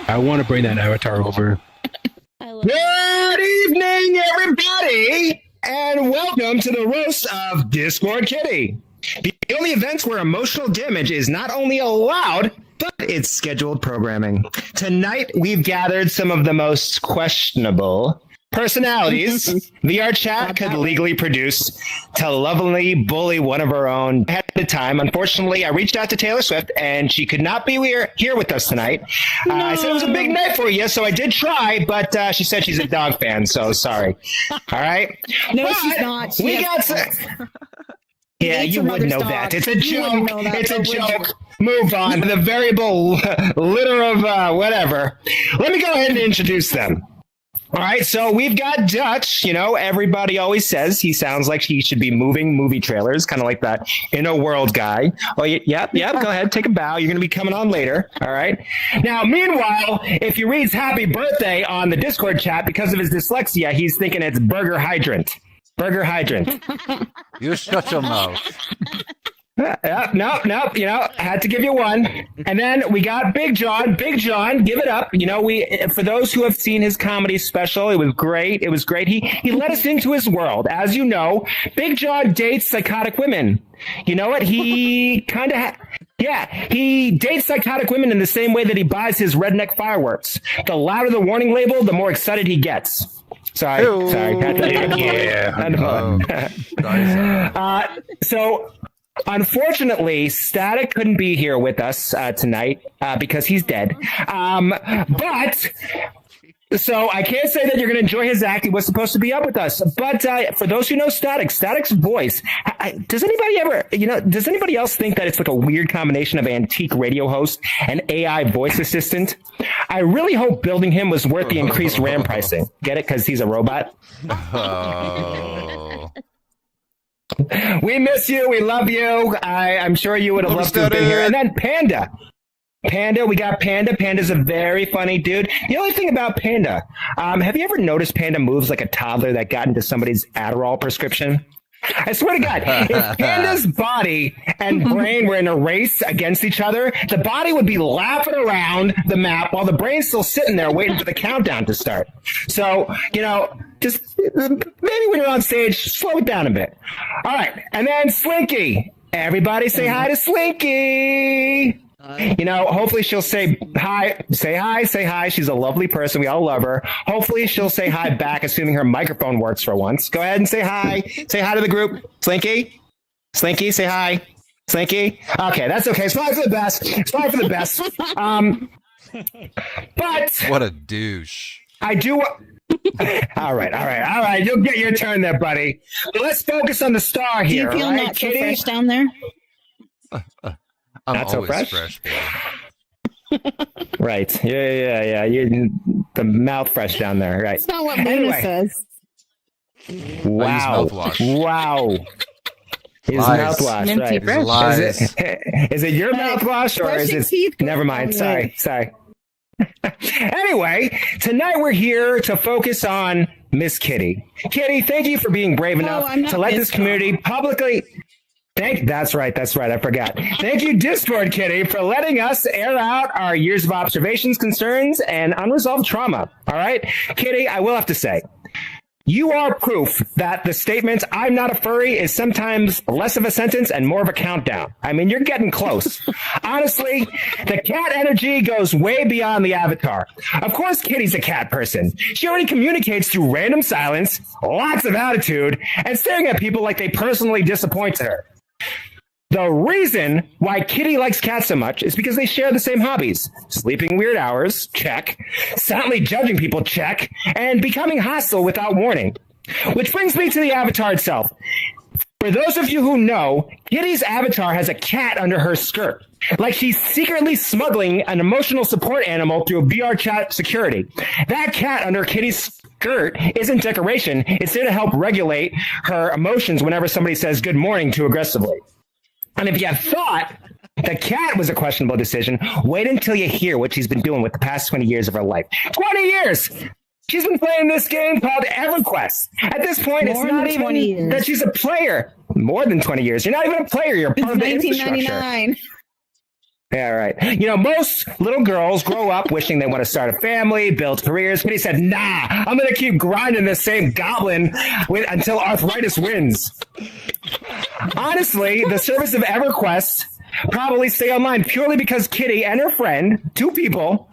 I want to bring that avatar over. Good evening, everybody, and welcome to the roast of Discord Kitty. The only events where emotional damage is not only allowed, but it's scheduled programming. Tonight, we've gathered some of the most questionable personalities VRChat could legally produce to lovingly bully one of our own ahead of time. Unfortunately, I reached out to Taylor Swift, and she could not be here with us tonight. I said it was a big night for you, so I did try, but she said she's a dog fan, so sorry. All right? No, but she's not. We got some... Yeah, you would know that. It's a joke. It's a joke. Move on. The variable litter of whatever. Let me go ahead and introduce them. All right, so we've got Dutch. You know, everybody always says he sounds like he should be moving movie trailers, kind of like that In a World guy. Oh, yep. Go ahead, take a bow. You're going to be coming on later. All right. Now, meanwhile, if he reads "Happy Birthday" on the Discord chat because of his dyslexia, he's thinking it's Burger Hydrant. Burger Hydrant. You shut your mouth. Nope. You know, had to give you one. And then we got Big John. Big John, give it up. You know, for those who have seen his comedy special, it was great. He let us into his world. As you know, Big John dates psychotic women. You know what? He kind of he dates psychotic women in the same way that he buys his redneck fireworks. The louder the warning label, the more excited he gets. Sorry. So, unfortunately, Static couldn't be here with us tonight because he's dead. So I can't say that you're going to enjoy his act. He was supposed to be up with us. But for those who know Static's voice, does anybody else think that it's like a weird combination of antique radio host and AI voice assistant? I really hope building him was worth the increased RAM pricing. Get it? Because he's a robot? Oh. We miss you. We love you. I'm sure you would have loved to have been here. And then Panda, we got Panda. Panda's a very funny dude. The only thing about Panda, have you ever noticed Panda moves like a toddler that got into somebody's Adderall prescription? I swear to God, if Panda's body and brain were in a race against each other, the body would be laughing around the map while the brain's still sitting there waiting for the countdown to start. So, you know, just maybe when you're on stage, slow it down a bit. All right. And then Slinky. Everybody say hi to Slinky. You know, hopefully she'll say hi. Say hi. She's a lovely person. We all love her. Hopefully she'll say hi back, assuming her microphone works for once. Go ahead and say hi. Say hi to the group. Slinky, say hi. Slinky. Okay, that's okay. It's probably for the best. But What a douche. I do. All right. You'll get your turn there, buddy. But let's focus on the star here. Do you feel right, not so Kitty? fresh down there? I'm Not so always fresh? baby. Right. Yeah. You the mouth fresh down there. Right. That's not what Luna Anyway. says. Wow. mouthwash. Wow. His Lies. mouthwash, Minty right. fresh. Lies. Is it your Right. mouthwash or is Brushing it? teeth goes Never mind. a long way. Sorry. Anyway, tonight we're here to focus on Miss Kitty. Kitty, thank you for being brave enough I'm not to let Miss this community publicly. That's right. I forgot. Thank you, Discord Kitty, for letting us air out our years of observations, concerns, and unresolved trauma. All right, Kitty, I will have to say, you are proof that the statement "I'm not a furry" is sometimes less of a sentence and more of a countdown. I mean, you're getting close. Honestly, the cat energy goes way beyond the avatar. Of course, Kitty's a cat person. She already communicates through random silence, lots of attitude, and staring at people like they personally disappointed her. The reason why Kitty likes cats so much is because they share the same hobbies. Sleeping weird hours, check. Silently judging people, check. And becoming hostile without warning. Which brings me to the avatar itself. For those of you who know, Kitty's avatar has a cat under her skirt. Like she's secretly smuggling an emotional support animal through VRChat security. That cat under Kitty's skirt isn't decoration. It's there to help regulate her emotions whenever somebody says good morning too aggressively. And if you thought the cat was a questionable decision, wait until you hear what she's been doing with the past 20 years of her life. 20 years! She's been playing this game called EverQuest. At this point, it's not even that she's a player. More than 20 years. You're not even a player. You're part of the infrastructure. 1999. Yeah, right. You know, most little girls grow up wishing they want to start a family, build careers. Kitty said, nah, I'm going to keep grinding the same goblin until arthritis wins. Honestly, the service of EverQuest probably stay online purely because Kitty and her friend, two people,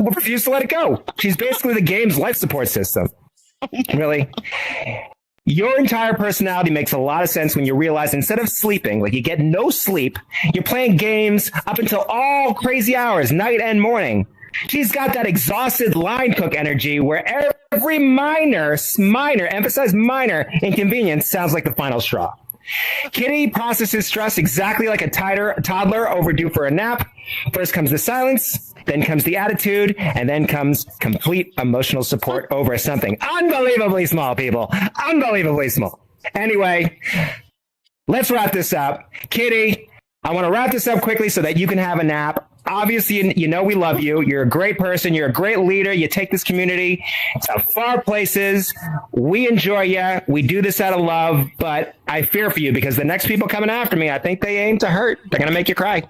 refuse to let it go. She's basically the game's life support system. Really? Your entire personality makes a lot of sense when you realize instead of sleeping, like you get no sleep, you're playing games up until all crazy hours, night and morning. She's got that exhausted line cook energy where every minor, emphasize minor inconvenience sounds like the final straw. Kitty processes stress exactly like a toddler overdue for a nap. First comes the silence, then comes the attitude, and then comes complete emotional support over something unbelievably small, people. Unbelievably small. Anyway, let's wrap this up. Kitty, I want to wrap this up quickly so that you can have a nap. Obviously, you know we love you. You're a great person. You're a great leader. You take this community to far places. We enjoy you. We do this out of love, but I fear for you because the next people coming after me, I think they aim to hurt. They're going to make you cry.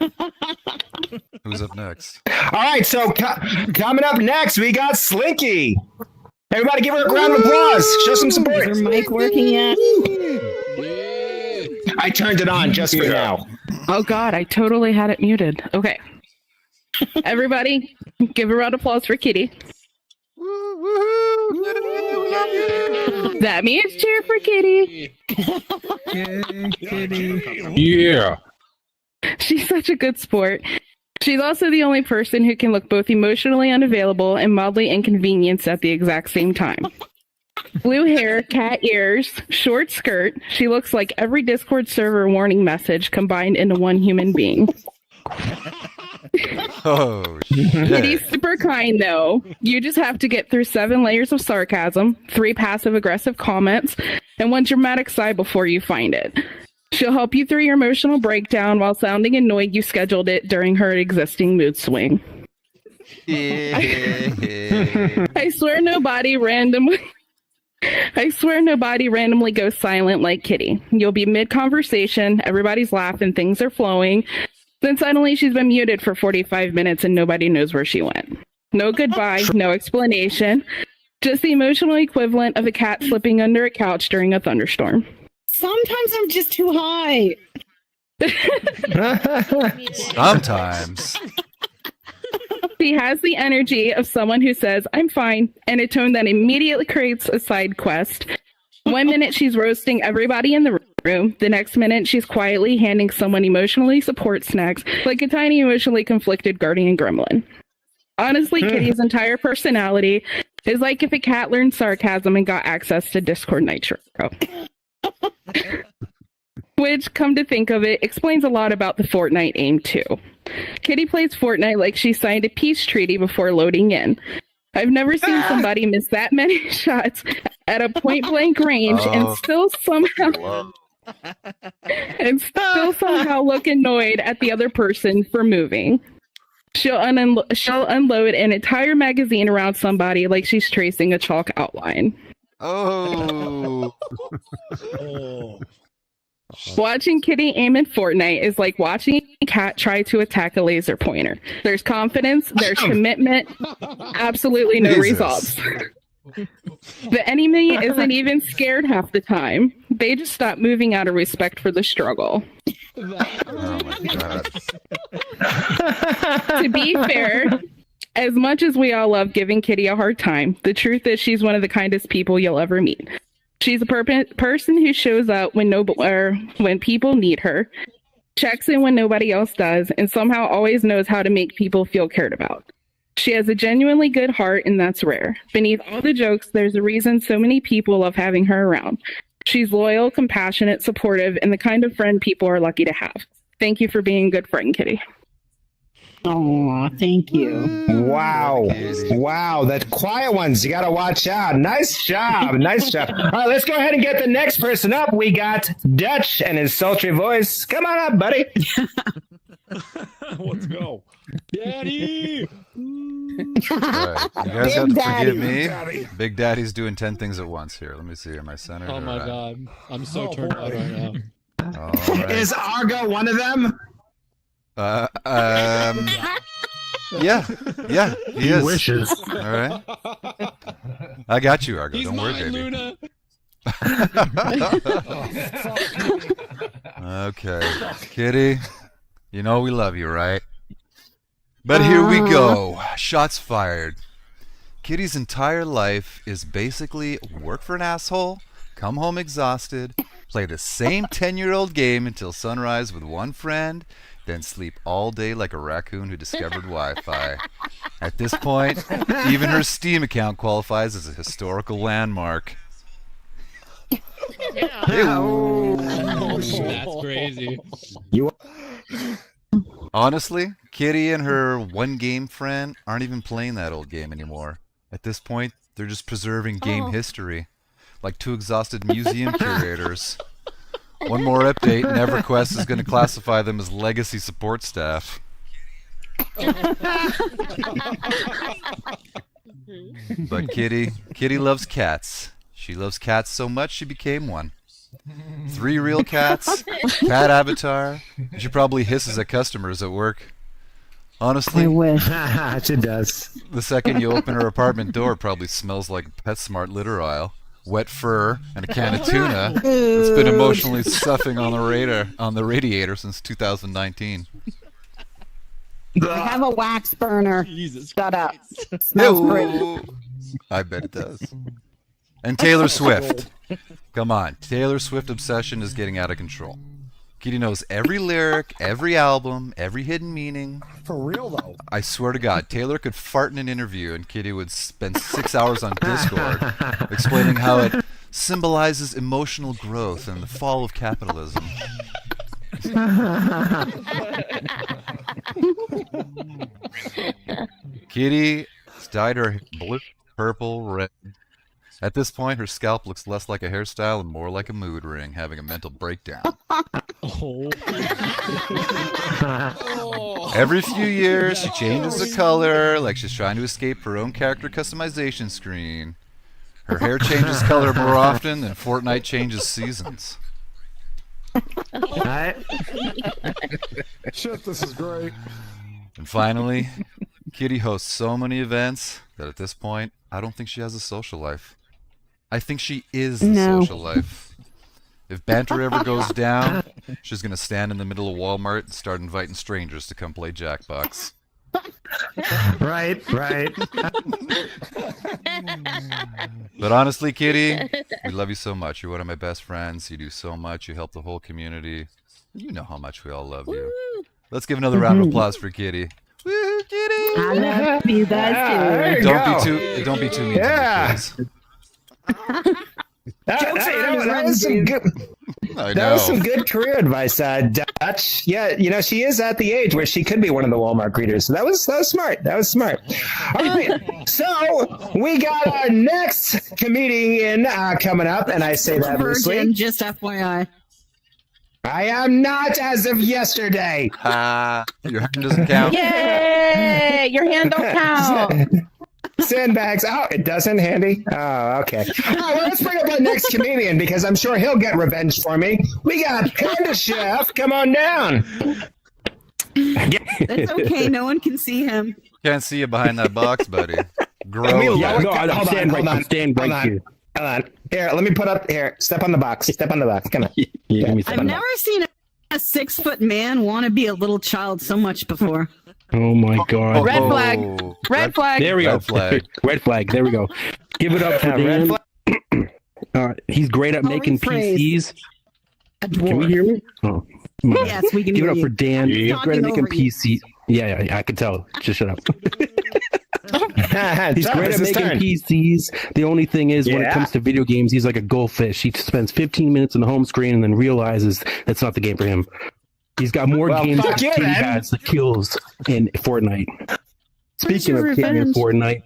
Who's up next? All right, so coming up next, we got Slinky. Everybody give her a round of applause. Show some support. Is her mic working yet? I turned it on just for now. Oh God, I totally had it muted. Okay. Everybody, give a round of applause for Kitty. That means cheer for Kitty. Yeah. She's such a good sport. She's also the only person who can look both emotionally unavailable and mildly inconvenienced at the exact same time. Blue hair, cat ears, short skirt. She looks like every Discord server warning message combined into one human being. Oh, Kitty's shit. super kind, though. You just have to get through 7 layers of sarcasm, 3 passive-aggressive comments, and 1 dramatic sigh before you find it. She'll help you through your emotional breakdown while sounding annoyed you scheduled it during her existing mood swing. I swear nobody randomly goes silent like Kitty. You'll be mid-conversation, everybody's laughing, things are flowing. Then suddenly she's been muted for 45 minutes and nobody knows where she went. No goodbye, no explanation. Just the emotional equivalent of a cat slipping under a couch during a thunderstorm. Sometimes I'm just too high. Sometimes. She has the energy of someone who says, I'm fine, and a tone that immediately creates a side quest. 1 minute she's roasting everybody in the room. The next minute she's quietly handing someone emotionally support snacks like a tiny emotionally conflicted guardian gremlin. Honestly, Kitty's entire personality is like if a cat learned sarcasm and got access to Discord Nitro. Which, come to think of it, explains a lot about the Fortnite aim too. Kitty plays Fortnite like she signed a peace treaty before loading in. I've never seen somebody miss that many shots at a point-blank range and still somehow look annoyed at the other person for moving. She'll unload an entire magazine around somebody like she's tracing a chalk outline. Oh. Watching Kitty aim in Fortnite is like watching a cat try to attack a laser pointer. There's confidence, there's commitment, absolutely no results. The enemy isn't even scared half the time. They just stop moving out of respect for the struggle. Oh my god. To be fair, as much as we all love giving Kitty a hard time, the truth is she's one of the kindest people you'll ever meet. She's a person who shows up when people need her, checks in when nobody else does, and somehow always knows how to make people feel cared about. She has a genuinely good heart, and that's rare. Beneath all the jokes, there's a reason so many people love having her around. She's loyal, compassionate, supportive, and the kind of friend people are lucky to have. Thank you for being a good friend, Kitty. Oh, thank you. Wow. Wow. The quiet ones, you got to watch out. Nice job. Nice job. All right, let's go ahead and get the next person up. We got Dutch and his sultry voice. Come on up, buddy. Let's go. Daddy! Right. You guys have to forgive me. Big Daddy's doing 10 things at once here. Let me see. Am I centered? Oh my god. I'm so turned out right now. All right. Is Argo one of them? Yeah, he is. Wishes. All right. I got you, Argo. He's Don't worry, mine, baby. Luna. Okay, Kitty. You know we love you, right? But here we go. Shots fired. Kitty's entire life is basically work for an asshole, come home exhausted, play the same 10-year-old game until sunrise with one friend, then sleep all day like a raccoon who discovered Wi-Fi. At this point, even her Steam account qualifies as a historical landmark. That's crazy. Honestly, Kitty and her one-game friend aren't even playing that old game anymore. At this point, they're just preserving game history, like two exhausted museum curators. One more update, and EverQuest is going to classify them as legacy support staff. But Kitty loves cats. She loves cats so much she became one. 3 real cats, cat avatar. She probably hisses at customers at work. Honestly, I wish. She does. the second you open her apartment door, it probably smells like PetSmart litter aisle, wet fur, and a can of tuna that's been emotionally suffering on the radiator since 2019. I have a wax burner. Jesus. Shut up. Smells great. Ew. I bet it does. And Taylor Swift. Come on, Taylor Swift obsession is getting out of control. Kitty knows every lyric, every album, every hidden meaning. For real, though. I swear to God, Taylor could fart in an interview and Kitty would spend 6 hours on Discord explaining how it symbolizes emotional growth and the fall of capitalism. Kitty dyed her blue, purple, red. At this point, her scalp looks less like a hairstyle and more like a mood ring, having a mental breakdown. Oh. Every few years, she changes the color, like she's trying to escape her own character customization screen. Her hair changes color more often than Fortnite changes seasons. Right? Shit, this is great. And finally, Kitty hosts so many events that at this point, I don't think she has a social life. I think she is the social life. If banter ever goes down, she's going to stand in the middle of Walmart and start inviting strangers to come play Jackbox. Right. But honestly, Kitty, we love you so much. You're one of my best friends. You do so much. You help the whole community. You know how much we all love you. Let's give another round of applause for Kitty. Woo, Kitty! I love you guys too. Don't be too mean to me, please. That was some good. I That was know. some good career advice, Dutch. Yeah, she is at the age where she could be one of the Walmart greeters. So that was smart. That was smart. All right, so we got our next comedian coming up, and I say that loosely. Virgin, just FYI. I am not as of yesterday. Your hand doesn't count. Yay! Your hand don't count. Sandbags. Oh, it doesn't, Handy? Oh, okay. All right, well, let's bring up our next comedian because I'm sure he'll get revenge for me. We got Panda Chef. Come on down. That's okay. No one can see him. Can't see you behind that box, buddy. Grow. I'm standing right here. Hold on. Here, let me put up here. Step on the box. Step on the box. Come on. I've never seen a 6-foot man want to be a little child so much before. Oh my God! Red flag. Red flag. There we go. Red flag. Red flag. There we go. Give it up for Dan. He's great at making PCs. Can we hear me? Oh, yes, we can give hear it up you. for Dan. He's great at making over you. PCs. Yeah, I can tell. Just shut up. He's great at making PCs. The only thing is, when it comes to video games, he's like a goldfish. He spends 15 minutes on the home screen and then realizes that's not the game for him. He's got more games than he has the kills in Fortnite. Speaking of killing in Fortnite,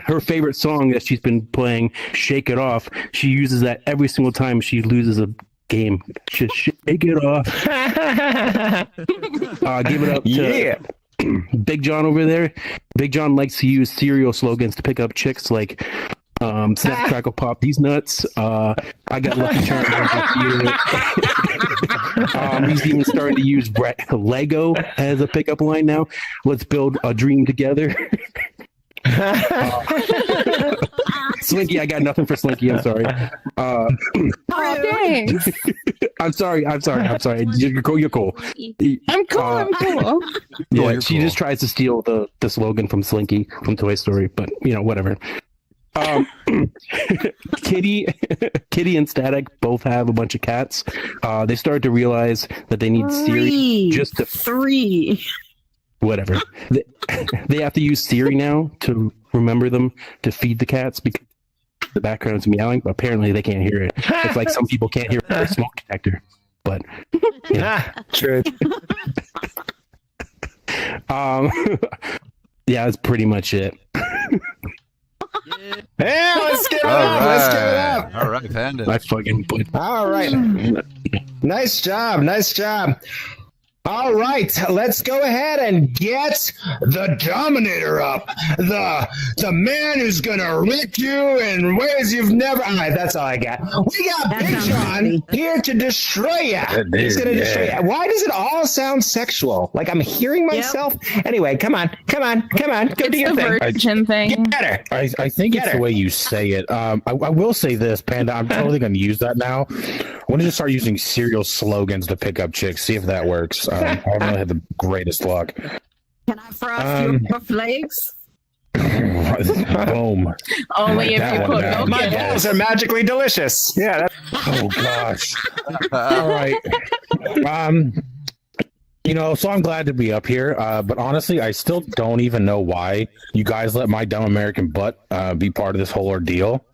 her favorite song that she's been playing, "Shake It Off," she uses that every single time she loses a game. Just shake it off. Give it up to Big John over there. Big John likes to use cereal slogans to pick up chicks like, Snap, Crackle, Pop these nuts. I got Lucky Charms here. He's even starting to use Lego as a pickup line now. Let's build a dream together. Slinky, I got nothing for Slinky. I'm sorry. Thanks. I'm sorry. You're cool. I'm cool. Yeah, she just tries to steal the slogan from Slinky from Toy Story, but whatever. Kitty and Static both have a bunch of cats. They started to realize that they need Siri just to whatever. They have to use Siri now to remember them to feed the cats because the background's meowing, but apparently they can't hear it. It's like some people can't hear a smoke detector. But True. yeah, that's pretty much it. Yeah, let's give it up. Let's give it up. All right, Panda. I fucking put. All right. Nice job. All right, let's go ahead and get the Dominator up. The man who's gonna rip you in ways you've never. All right, that's all I got. We got Big John here to destroy you. He's gonna destroy you. Why does it all sound sexual? Like I'm hearing myself. Anyway, come on, go do your thing. Virgin thing. Get better. I think it's the way you say it. I will say this, Panda. I'm totally going to use that now. I'm going to start using cereal slogans to pick up chicks. See if that works. I haven't really had the greatest luck. Can I frost your rough legs? Boom. Only if you put milk My in it. balls are magically delicious. Yeah. Oh gosh. All right. So I'm glad to be up here, but honestly, I still don't even know why you guys let my dumb American butt be part of this whole ordeal.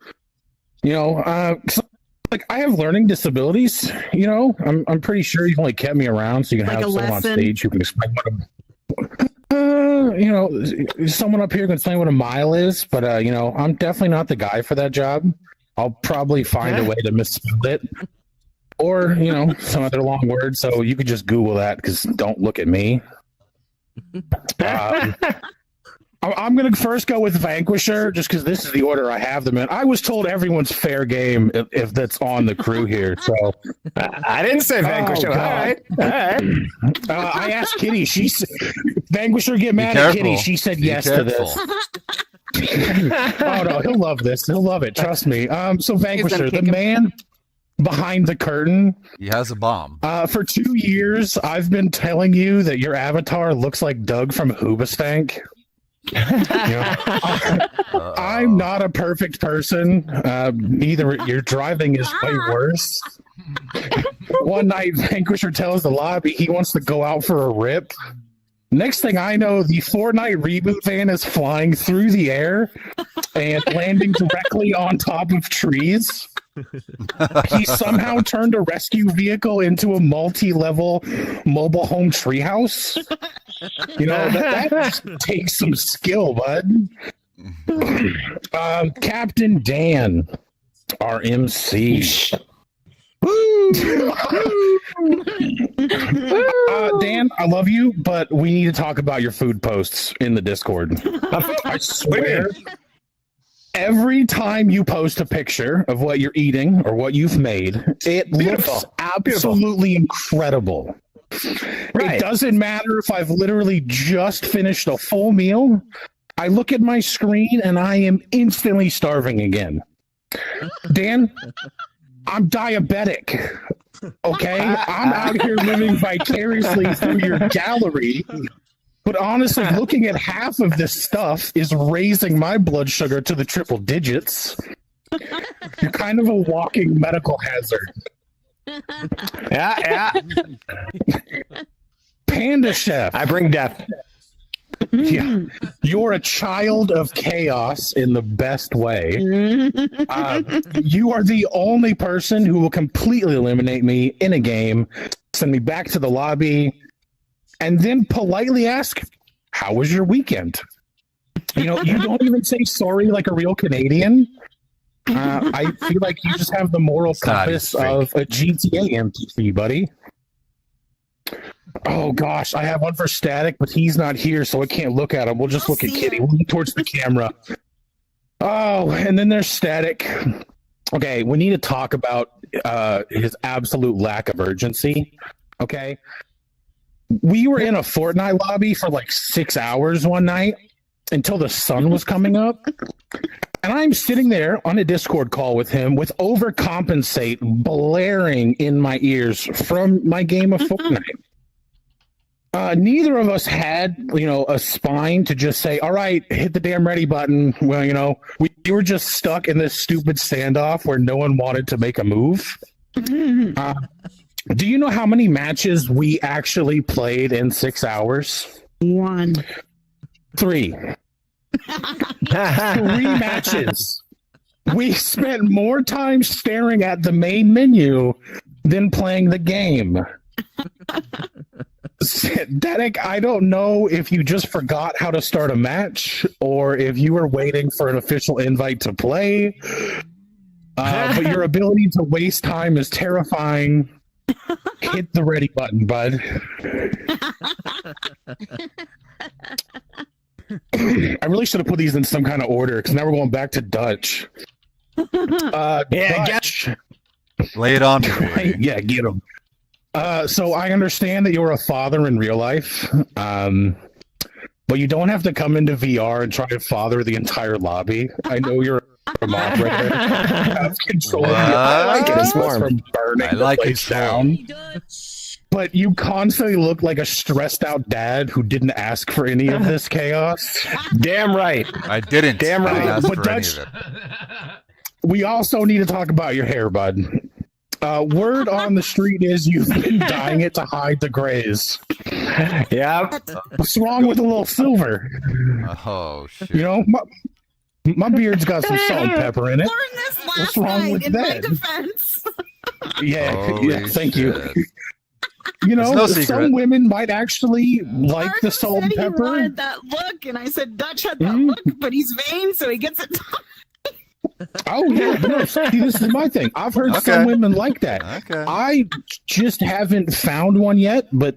Like I have learning disabilities. I'm pretty sure you've only kept me around so you can Like have a someone on lesson? stage who can explain someone up here can explain what a mile is, but I'm definitely not the guy for that job. I'll probably find a way to misspell it. Or, some other long word. So you could just Google that because don't look at me. I'm going to first go with Vanquisher just because this is the order I have them in. I was told everyone's fair game if that's on the crew here. So I didn't say Vanquisher. Oh, all right. I asked Kitty. Vanquisher get mad at Kitty. She said yes to this. Oh, no. He'll love this. He'll love it. Trust me. So Vanquisher, the man behind the curtain. He has a bomb. For 2 years, I've been telling you that your avatar looks like Doug from Hoobastank. I'm not a perfect person. Neither your driving is way worse. One night, Vanquisher tells the lobby he wants to go out for a rip. Next thing I know, the Fortnite reboot van is flying through the air and landing directly on top of trees. He somehow turned a rescue vehicle into a multi-level mobile home treehouse. That just takes some skill, bud. Captain Dan, our MC. Dan, I love you, but we need to talk about your food posts in the Discord. I swear. Every time you post a picture of what you're eating or what you've made, it looks absolutely incredible. Right. It doesn't matter if I've literally just finished a full meal. I look at my screen and I am instantly starving again. Dan, I'm diabetic. Okay? I'm out here living vicariously through your gallery. But honestly, looking at half of this stuff is raising my blood sugar to the triple digits. You're kind of a walking medical hazard. Yeah. Panda Chef. I bring death. Yeah. You're a child of chaos in the best way. You are the only person who will completely eliminate me in a game, send me back to the lobby, and then politely ask, how was your weekend? You don't even say sorry like a real Canadian. I feel like you just have the moral compass of a GTA MTV, buddy. Oh, gosh. I have one for Static, but he's not here, so I can't look at him. We'll just look at Kitty. We'll look towards the camera. Oh, and then there's Static. Okay, we need to talk about his absolute lack of urgency. Okay. We were in a Fortnite lobby for like 6 hours one night until the sun was coming up. And I'm sitting there on a Discord call with him with Overcompensate blaring in my ears from my game of Fortnite. Neither of us had, a spine to just say, all right, hit the damn ready button. Well, we were just stuck in this stupid standoff where no one wanted to make a move. Do you know how many matches we actually played in 6 hours? 1. 3. 3 matches. We spent more time staring at the main menu than playing the game. Derek, I don't know if you just forgot how to start a match or if you were waiting for an official invite to play. But your ability to waste time is terrifying. Hit the ready button, bud. I really should have put these in some kind of order because now we're going back to Dutch. Dutch. Lay it on me. Yeah, get him. So I understand that you're a father in real life, but you don't have to come into VR and try to father the entire lobby. I know you're a moderator. Have control. I like it. It's from burning. I like it down. But you constantly look like a stressed out dad who didn't ask for any of this chaos. Damn right. I didn't. Damn right. I didn't ask But for Dutch, any of it. we also need to talk about your hair, bud. Word on the street is you've been dyeing it to hide the grays. Yeah. What's wrong with a little silver? Oh, shit. My beard's got some salt and pepper in it. Learned this last What's wrong night with in that? my defense. Yeah, thank you. shit. Some secret. women might actually like the salt and He pepper. wanted that look, and I said Dutch had that look, but he's vain, so he gets it. Oh yeah, but no, see, this is my thing. I've heard some women like that. Okay. I just haven't found one yet, but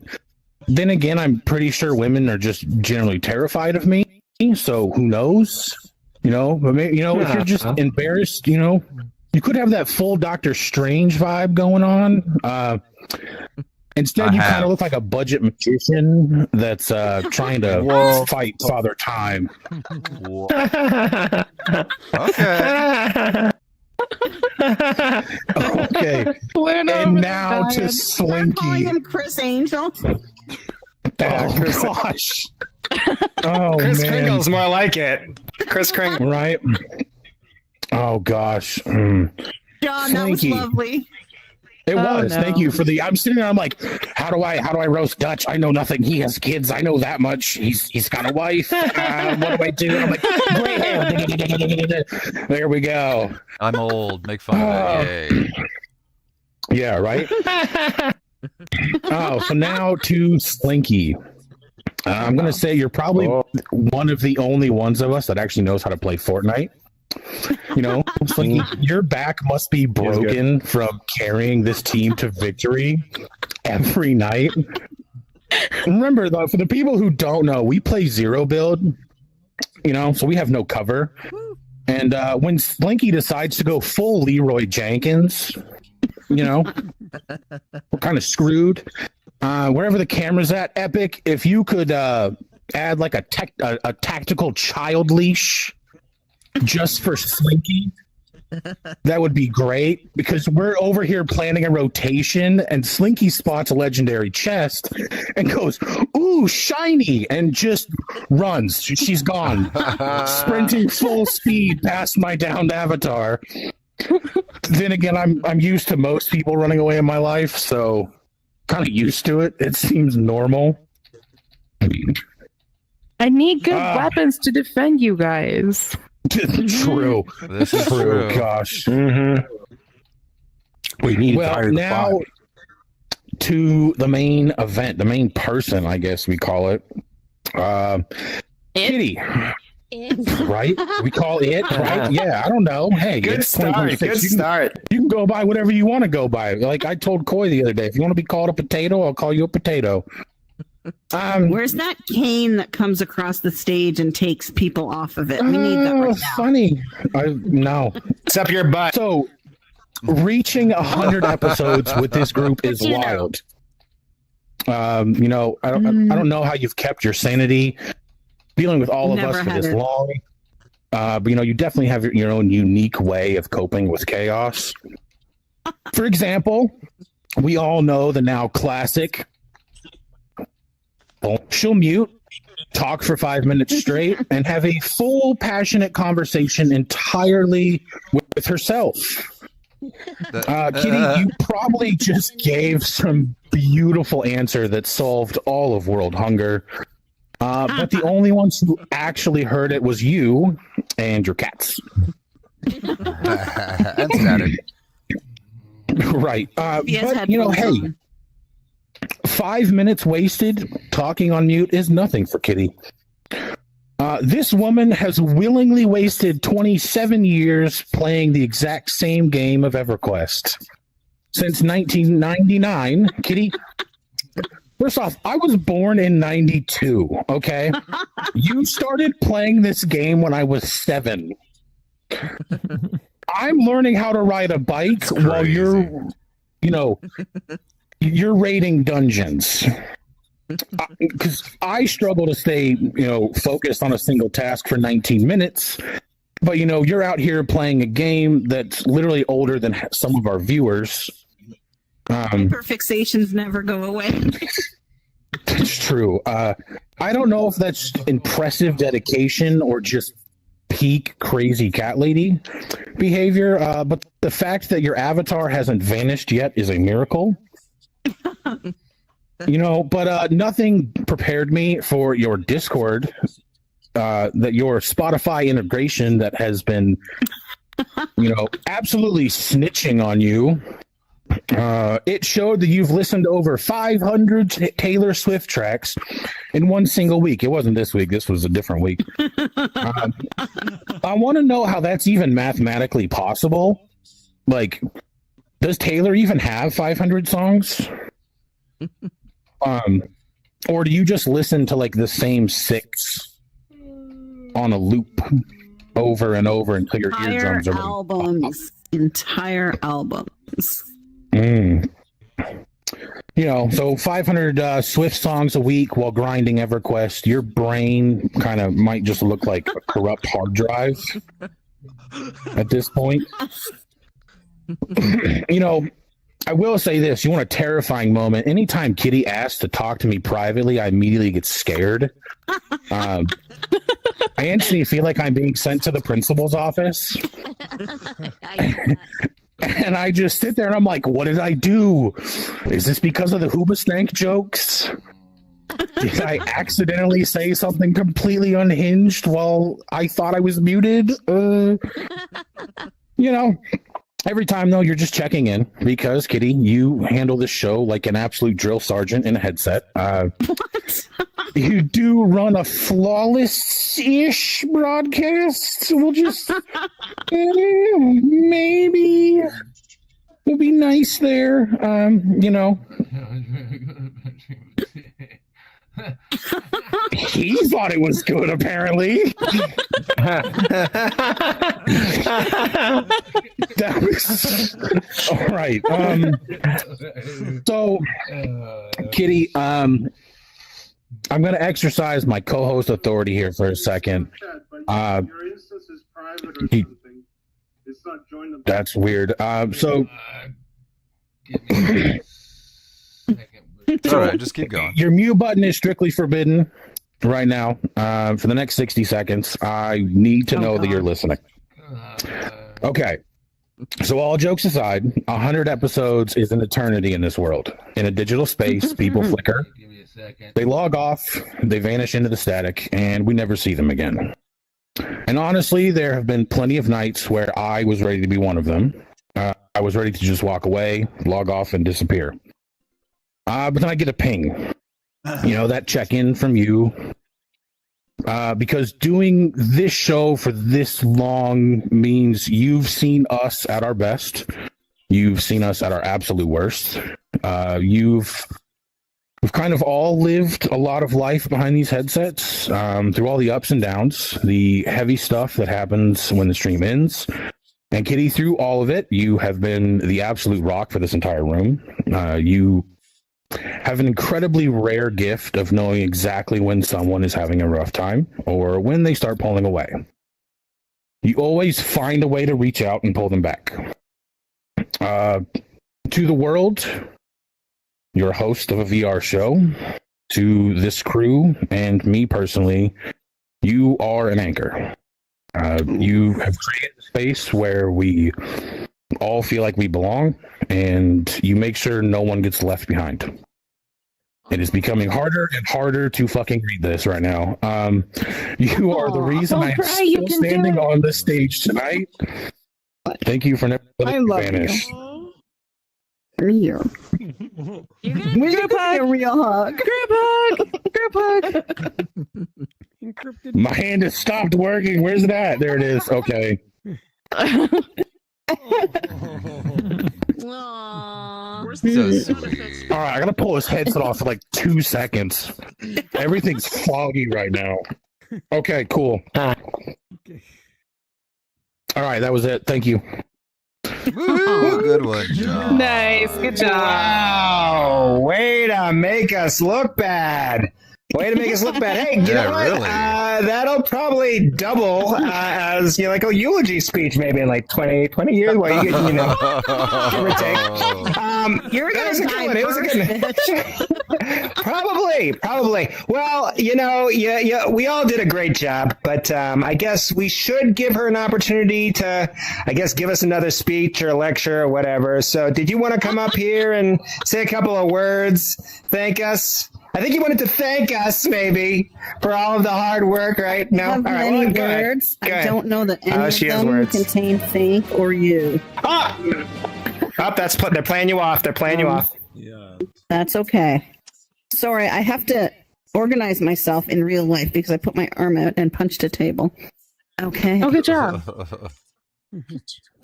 then again, I'm pretty sure women are just generally terrified of me. So who knows? But maybe, if you're just embarrassed, you could have that full Doctor Strange vibe going on. Instead, you kind of look like a budget magician that's trying to fight Father Time. Okay. Okay. And now to I'm calling Slinky. him Chris Angel. Oh, gosh. Oh, Chris man. Kringle's more like it. Chris Kringle. Right? Oh, gosh. John, that was Slinky. lovely. It Oh, was. no. Thank you for the. I'm sitting there. I'm like, how do I roast Dutch? I know nothing. He has kids. I know that much. He's got a wife. What do I do? I'm like, gray hair. There we go. I'm old. Make fun of it. Yay. Yeah. Right. Oh, so now to Slinky. I'm gonna say you're probably one of the only ones of us that actually knows how to play Fortnite. Slinky, your back must be broken from carrying this team to victory every night. Remember, though, for the people who don't know, we play zero build, so we have no cover. And when Slinky decides to go full Leroy Jenkins, we're kind of screwed. Wherever the camera's at, Epic, if you could add like a tactical child leash just for Slinky, that would be great, because we're over here planning a rotation and Slinky spots a legendary chest and goes, ooh, shiny, and just runs. She's gone, sprinting full speed past my downed avatar. Then again, I'm used to most people running away in my life, so kind of used to it. It seems normal. I need good weapons to defend you guys. True. This is true. Gosh. Mm-hmm. We need now to the main event, the main person, I guess we call it. Kitty. Right? We call it, right? Yeah, I don't know. Hey, Good it's start. 2026. Good start. You can go by whatever you want to go by. Like I told Coy the other day, if you want to be called a potato, I'll call you a potato. Where's that cane that comes across the stage and takes people off of it? We need that right now. Funny. No. It's up your butt. So, reaching 100 episodes with this group is wild. I don't know how you've kept your sanity dealing with all of us for this long. But you definitely have your own unique way of coping with chaos. For example, we all know the now classic. She'll mute, talk for 5 minutes straight, and have a full, passionate conversation entirely with herself. Kitty, you probably just gave some beautiful answer that solved all of world hunger. But the only ones who actually heard it was you and your cats. And static. Right. But, hey, 5 minutes wasted talking on mute is nothing for Kitty. This woman has willingly wasted 27 years playing the exact same game of EverQuest. Since 1999, Kitty... First off, I was born in 92, okay? You started playing this game when I was 7. I'm learning how to ride a bike while you're raiding dungeons. Because I struggle to stay, focused on a single task for 19 minutes. But, you're out here playing a game that's literally older than some of our viewers. Hyperfixations never go away. That's true. I don't know if that's impressive dedication or just peak crazy cat lady behavior, but the fact that your avatar hasn't vanished yet is a miracle. But nothing prepared me for your Discord, that your Spotify integration that has been, absolutely snitching on you. It showed that you've listened to over 500 Taylor Swift tracks in one single week. It wasn't this week. This was a different week. I want to know how that's even mathematically possible. Like, does Taylor even have 500 songs? Or do you just listen to like the same 6 on a loop over and over until your eardrums are entire albums. So 500 Swift songs a week while grinding EverQuest, your brain kind of might just look like a corrupt hard drive at this point. I will say this. You want a terrifying moment. Anytime Kitty asks to talk to me privately, I immediately get scared. I instantly feel like I'm being sent to the principal's office. And I just sit there and I'm like, what did I do? Is this because of the Hoobastank jokes? Did I accidentally say something completely unhinged while I thought I was muted? Every time, though, you're just checking in because, Kitty, you handle this show like an absolute drill sergeant in a headset. What? You do run a flawless-ish broadcast. We'll just... maybe... We'll be nice there. He thought it was good, apparently. That was all right. So, Kitty, I'm going to exercise my co-host authority here for a second. Your instance is private or something. It's not joined. That's weird. So. All right, just keep going. Your mute button is strictly forbidden right now. For the next 60 seconds, I need to know that you're listening. Okay. So all jokes aside, 100 episodes is an eternity in this world. In a digital space, people flicker. They log off, they vanish into the static, and we never see them again. And honestly, there have been plenty of nights where I was ready to be one of them. I was ready to just walk away, log off, and disappear. But then I get a ping, that check-in from you. Because doing this show for this long means you've seen us at our best. You've seen us at our absolute worst. You've We've kind of all lived a lot of life behind these headsets, through all the ups and downs, the heavy stuff that happens when the stream ends. And Kitty, through all of it, you have been the absolute rock for this entire room. You have an incredibly rare gift of knowing exactly when someone is having a rough time or when they start pulling away. You always find a way to reach out and pull them back. To the world, you're a host of a VR show. To this crew and me personally, you are an anchor. You have created a space where we all feel like we belong, and you make sure no one gets left behind. It is becoming harder and harder to fucking read this right now. You are the reason I am still standing on this stage tonight. Thank you for never letting me vanish. Here. We're gonna be a real hug. Group hug. My hand has stopped working. Where's it at? There it is. Okay. So sweet. All right, I gotta pull his headset off for like 2 seconds. Everything's foggy right now. Okay, cool. All right, that was it. Thank you. Woo, good one, John. Nice. Good job. Wow. Way to make us look bad. Way to make us look bad. Hey, you know what? Really. That'll probably double as like a eulogy speech, maybe in like 20 years. Well, you get, give or take. You're gonna die It was a good one. Probably. Well, yeah, we all did a great job, but I guess we should give her an opportunity to, give us another speech or lecture or whatever. So, did you want to come up here and say a couple of words? Thank us. I think you wanted to thank us, maybe, for all of the hard work, right? No, I have all right. many Go ahead. words. Go I ahead. don't know that any of She has them words. contain thank or you. They're playing you off. They're playing you off. Yeah. That's okay. Sorry, I have to organize myself in real life because I put my arm out and punched a table. Okay. Oh, good job.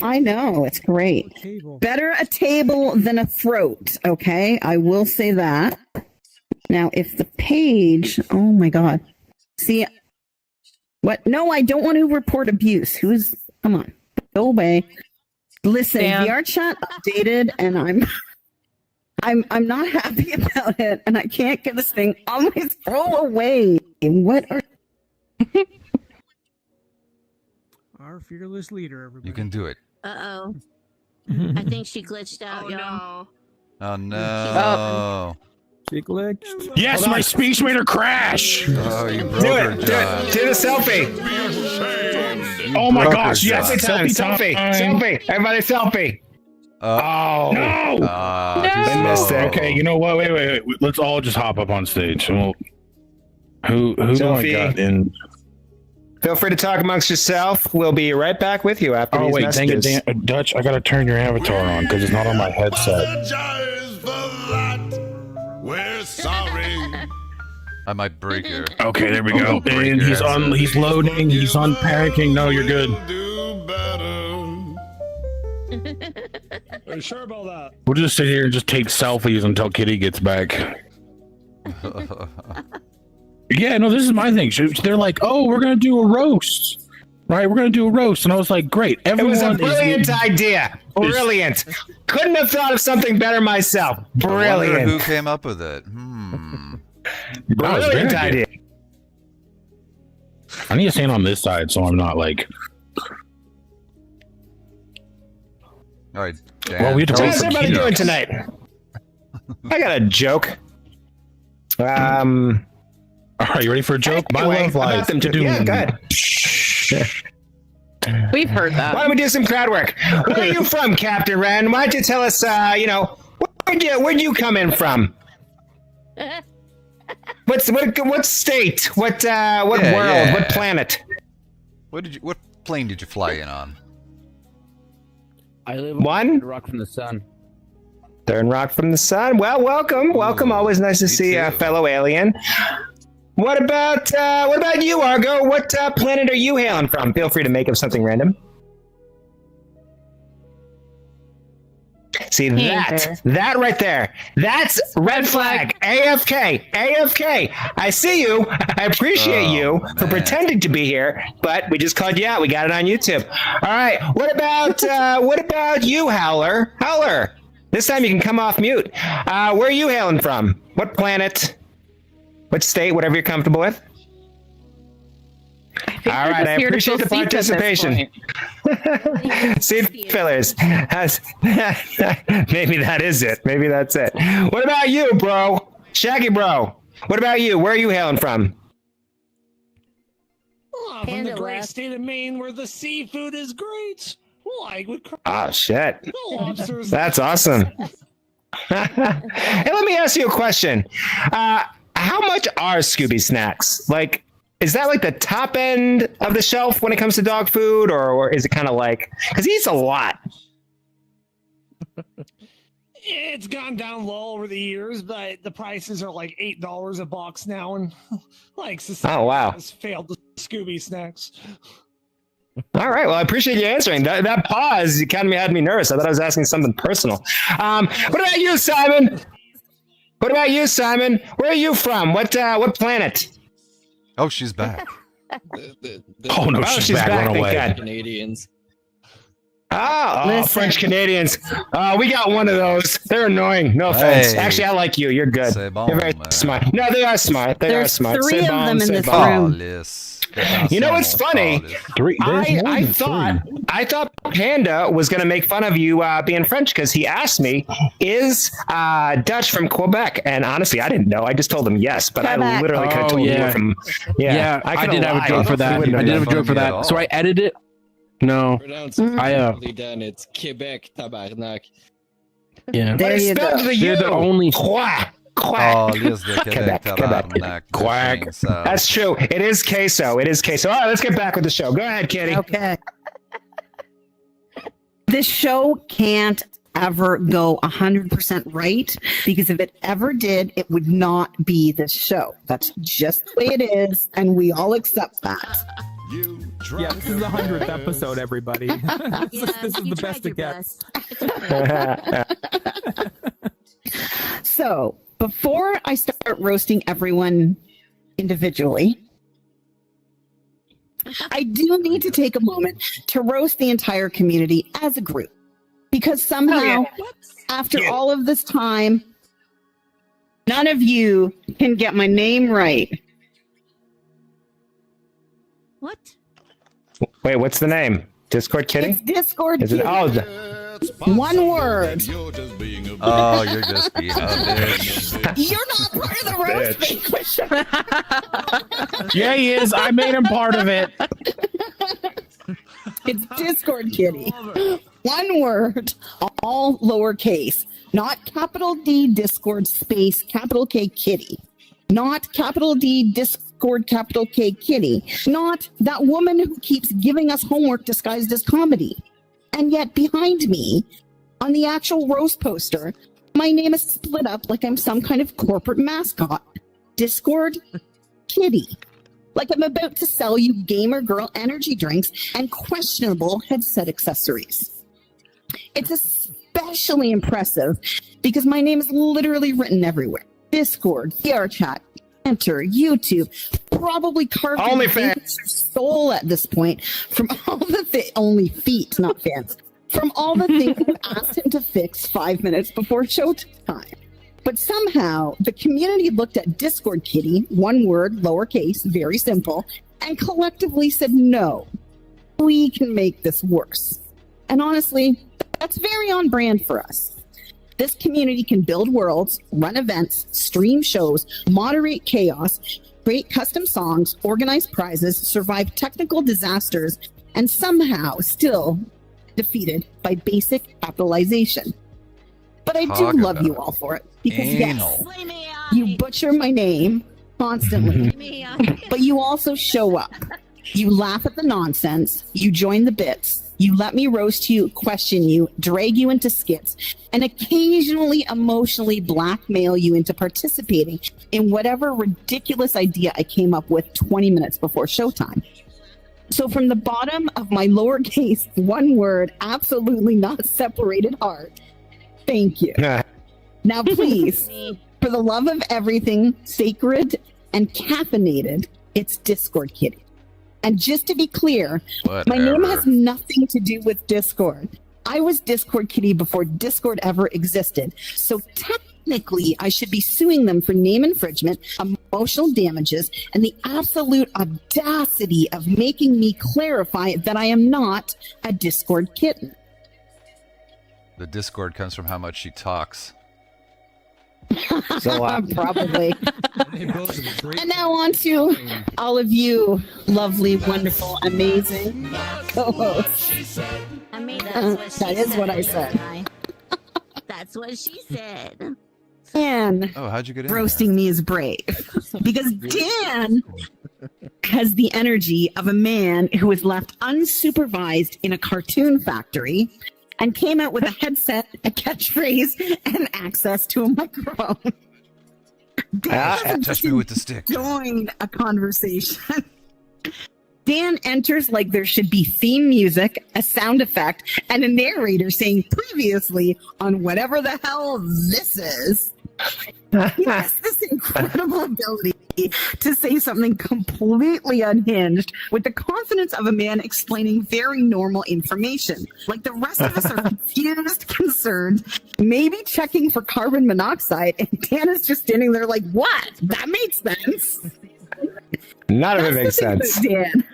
I know, it's great. Better a table than a throat, okay? I will say that. Now, if the page, oh my God. See, what? No, I don't want to report abuse. Come on, go away. Listen, Dan. VRChat updated, and I'm not happy about it, and I can't get this thing on my throw away. What are Our fearless leader, everybody. You can do it. Uh-oh. I think she glitched out, y'all. Oh no. She glitched. Yes, my speech made her crash. Oh, you broke Do her, it. John. Do the selfie. Oh my broke gosh, her, yes. John. Selfie. Everybody selfie. Oh. No. They missed it. Okay, you know what? Wait. Let's all just hop up on stage. Who do I Sophie. got in? Feel free to talk amongst yourself. We'll be right back with you after Oh these wait, messages. dang it, Dutch! I gotta turn your avatar on because it's not on my headset. We're sorry. I might break her. Okay, there we go. break And your he's on. headset. He's loading. He's unpacking. No, you're good. Do better. Are you sure about that? We'll just sit here and just take selfies until Kitty gets back. Yeah, no, this is my thing. They're like, "Oh, we're gonna do a roast, right? We're gonna do a roast," and I was like, "Great!" It was a Everyone brilliant idea. Brilliant. Couldn't have thought of something better myself. I wonder Brilliant. who came up with it. That was a Brilliant great idea. I need to stand on this side so I'm not like. All right, Dan. Well, we have to So wait how's for everybody Kitty. doing tonight? I got a joke. Are you ready for a joke? My Anyway, love life. about them joke. Yeah, go ahead. We've heard Why that. don't we do some crowd work? Where are you from, Captain Ren? Why don't you tell us, where'd you come in from? What state? What world? yeah. What planet? What plane did you fly in on? I live One? on Rock from the Sun. They're in Rock from the Sun. Well, welcome. Always nice to see a fellow alien. What about you, Argo? What planet are you hailing from? Feel free to make up something random. See that right there. That's red flag. AFK. AFK. I see you. I appreciate you for pretending to be here, but we just called you out. We got it on YouTube. All right. What about you, Howler? Howler. This time you can come off mute. Where are you hailing from? What planet? What state? Whatever you're comfortable with. All right, I appreciate the participation. Seed fillers. Maybe that is it. Maybe that's it. What about you, bro? Shaggy bro. What about you? Where are you hailing from? Oh, from the great state of Maine where the seafood is great. Like with Oh, shit. lobsters. That's awesome. Hey, let me ask you a question. How much are Scooby snacks? Like, is that like the top end of the shelf when it comes to dog food, or is it kind of like, because he eats a lot? It's gone down low over the years, but the prices are like $8 a box now, and like society has failed the Scooby snacks. All right. Well, I appreciate you answering. That pause kind of had me nervous. I thought I was asking something personal. What about you, Simon? What about you, Simon? Where are you from? What planet? Oh, she's back. Oh no, she's back. Run away. Canadians. French Canadians. We got one of those. They're annoying. No offense. Hey. Actually, I like you. You're good. C'est bon, You're very smart. No, they are smart. They are smart. Three C'est of bon, them in c'est this bon. room. You know what's funny? I thought Panda was going to make fun of you being French because he asked me, "Is Dutch from Quebec?" And honestly, I didn't know. I just told him yes, but I literally could have told you from. Yeah, I did have a joke for that. I did have a joke for that. So I edited it. No, Done. It's Quebec, tabarnak. Yeah, there you go. They're the only. Quack. Oh, yes, the Quebec, tabarnak. Quack. That's true. It is queso. It is queso. All right, let's get back with the show. Go ahead, Kitty. Okay. This show can't ever go 100% right, because if it ever did, it would not be this show. That's just the way it is, and we all accept that. Yeah, this is the 100th episode, everybody. This is the best it gets. So, before I start roasting everyone individually, I do need to take a moment to roast the entire community as a group. Because somehow, after all of this time, none of you can get my name right. What? Wait, what's the name? Discord Kitty? It's Discord Is it? Kitty. One word. Oh, you're just being a bitch. You're not part of the roast. Yeah, he is. I made him part of it. It's Discord Kitty. One word, all lowercase. Not capital D Discord space capital K Kitty. Not capital D Discord capital K Kitty. Not that woman who keeps giving us homework disguised as comedy. And yet behind me, on the actual roast poster, my name is split up like I'm some kind of corporate mascot. Discord Kitty. Like I'm about to sell you gamer girl energy drinks and questionable headset accessories. It's especially impressive because my name is literally written everywhere. Discord, VRChat, Enter, YouTube, probably carved OnlyFans soul at this point from all the only feet, not fans. From all the things you asked him to fix 5 minutes before showtime. But somehow the community looked at Discord Kitty, one word, lowercase, very simple, and collectively said, no, we can make this worse. And honestly, that's very on brand for us. This community can build worlds, run events, stream shows, moderate chaos, create custom songs, organize prizes, survive technical disasters, and somehow still defeated by basic capitalization. But I do love you all for it, because yes, you butcher my name constantly, but you also show up. You laugh at the nonsense, you join the bits, you let me roast you, question you, drag you into skits, and occasionally emotionally blackmail you into participating in whatever ridiculous idea I came up with 20 minutes before showtime. So from the bottom of my lowercase, one word, absolutely not separated heart, Thank you. Now, please, for the love of everything sacred and caffeinated, it's Discord Kitty. And just to be clear, my name has nothing to do with Discord. I was Discord Kitty before Discord ever existed. So technically, I should be suing them for name infringement, emotional damages, and the absolute audacity of making me clarify that I am not a Discord kitten. The Discord comes from how much she talks. So probably. And now on to all of you lovely, wonderful, amazing co-hosts. I mean, that's what that is what I said. That's what she said. Dan, how'd you get in roasting me is brave because Dan has the energy of a man who was left unsupervised in a cartoon factory and came out with a headset, a catchphrase, and access to a microphone. Dan touch me with the stick. Join a conversation. Dan enters like there should be theme music, a sound effect, and a narrator saying previously on whatever the hell this is. He has this incredible ability to say something completely unhinged with the confidence of a man explaining very normal information. Like the rest of us are confused, concerned, maybe checking for carbon monoxide, and Dan is just standing there like, what? That makes sense. None of it makes sense. Dan.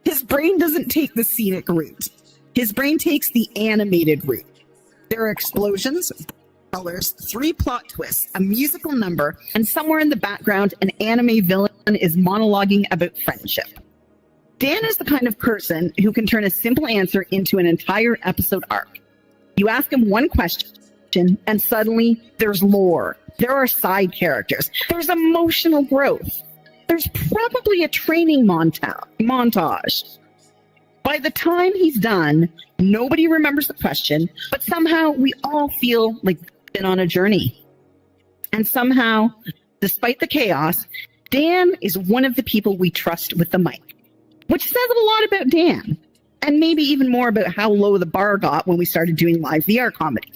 His brain doesn't take the scenic route. His brain takes the animated route. There are explosions, colors, 3 plot twists, a musical number, and somewhere in the background, an anime villain is monologuing about friendship. Dan is the kind of person who can turn a simple answer into an entire episode arc. You ask him one question, and suddenly there's lore. There are side characters. There's emotional growth. There's probably a training montage. By the time he's done, nobody remembers the question, but somehow we all feel like we've been on a journey. And somehow, despite the chaos, Dan is one of the people we trust with the mic, which says a lot about Dan, and maybe even more about how low the bar got when we started doing live VR comedy.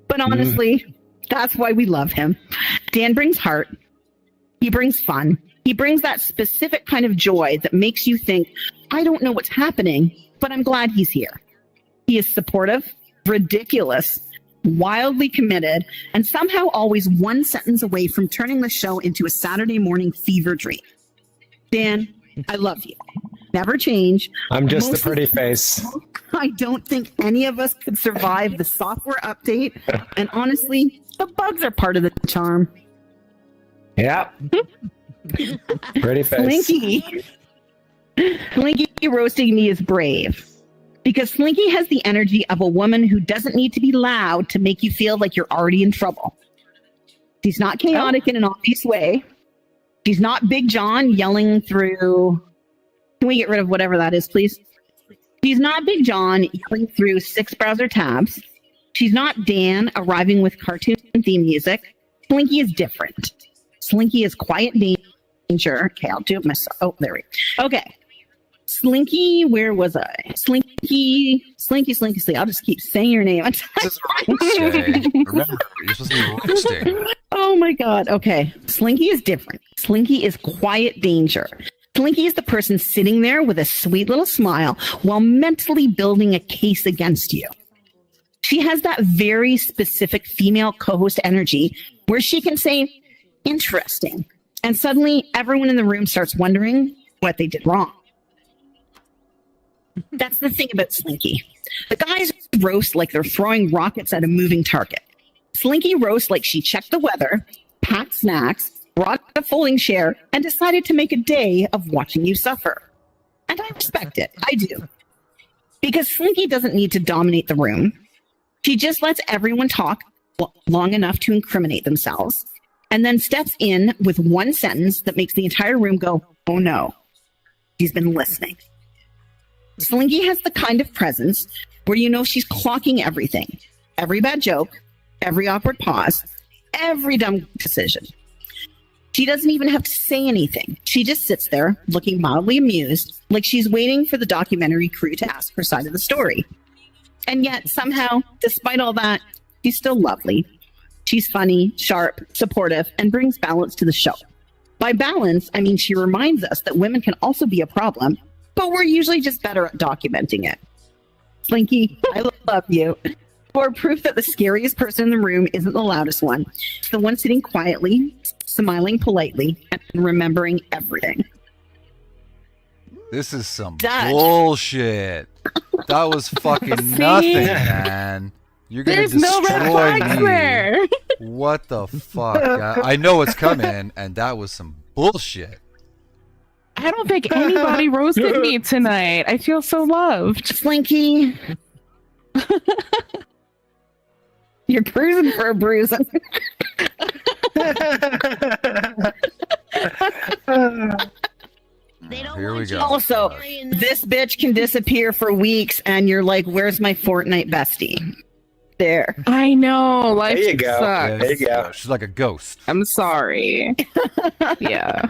But honestly, that's why we love him. Dan brings heart. He brings fun. He brings that specific kind of joy that makes you think, I don't know what's happening, but I'm glad he's here. He is supportive, ridiculous, wildly committed, and somehow always one sentence away from turning the show into a Saturday morning fever dream. Dan, I love you. Never change. I'm just the pretty face. I don't think any of us could survive the software update. And honestly, the bugs are part of the charm. Yeah. Pretty face. Slinky roasting me is brave. Because Slinky has the energy of a woman who doesn't need to be loud to make you feel like you're already in trouble. She's not chaotic in an obvious way. She's not Big John yelling through... Can we get rid of whatever that is, please? She's not Big John yelling through 6 browser tabs. She's not Dan arriving with cartoon theme music. Slinky is different. Slinky is quiet danger. Okay, I'll do it myself. Oh, there we go. Okay. Slinky, where was I? Slinky. I'll just keep saying your name. Remember, you're supposed to be roasting. Oh my God. Okay. Slinky is different. Slinky is quiet danger. Slinky is the person sitting there with a sweet little smile while mentally building a case against you. She has that very specific female co-host energy where she can say, interesting. And suddenly everyone in the room starts wondering what they did wrong. That's the thing about Slinky. The guys roast like they're throwing rockets at a moving target. Slinky roasts like she checked the weather, packed snacks, brought a folding chair, and decided to make a day of watching you suffer. And I respect it. I do. Because Slinky doesn't need to dominate the room. She just lets everyone talk long enough to incriminate themselves, and then steps in with one sentence that makes the entire room go, oh no, she's been listening. Slinky has the kind of presence where you know she's clocking everything. Every bad joke, every awkward pause, every dumb decision. She doesn't even have to say anything. She just sits there looking mildly amused, like she's waiting for the documentary crew to ask her side of the story. And yet, somehow, despite all that, she's still lovely. She's funny, sharp, supportive, and brings balance to the show. By balance, I mean she reminds us that women can also be a problem, but we're usually just better at documenting it. Slinky, I love you. For proof that the scariest person in the room isn't the loudest one. It's the one sitting quietly, smiling politely, and remembering everything. This is some Dutch. bullshit. That was fucking nothing, man. You're gonna There's no red destroy flags me. there. What the fuck? I know it's coming, and that was some bullshit. I don't think anybody roasted me tonight. I feel so loved. Slinky. You're cruising for a bruise. Here we go. Also, this bitch can disappear for weeks, and you're like, "Where's my Fortnite bestie?" There. I know. Life There you go. sucks. There you go. She's like a ghost. I'm sorry. Yeah.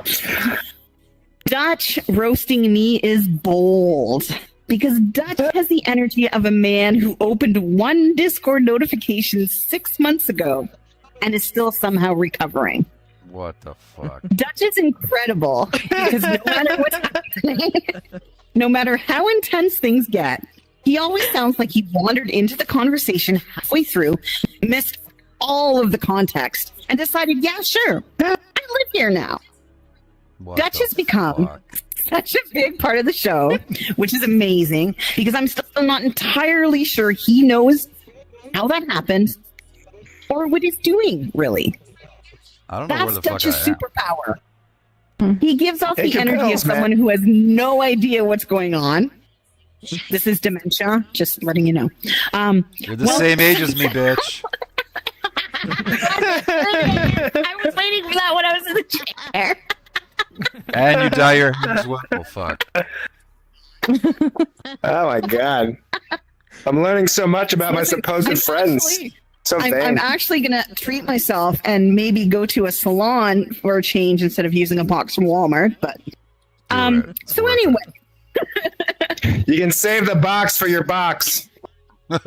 Dutch roasting me is bold because Dutch has the energy of a man who opened one Discord notification 6 months ago and is still somehow recovering. What the fuck? Dutch is incredible because no matter what's happening, no matter how intense things get, he always sounds like he wandered into the conversation halfway through, missed all of the context, and decided, yeah, sure, I live here now. Dutch has become such a big part of the show, which is amazing because I'm still not entirely sure he knows how that happened or what he's doing, really. I don't know where the That's fuck Dutch's I am. superpower. He gives off Take the your energy pills, of someone man. who has no idea what's going on. This is dementia, just letting you know. You're the same age as me, bitch. I was waiting for that when I was in the chair. And you dye your hair as well. Oh, fuck. Oh my god. I'm learning so much about my supposed friends. So I'm vain. actually going to treat myself and maybe go to a salon for a change instead of using a box from Walmart. But so anyway, You can save the box for your box. the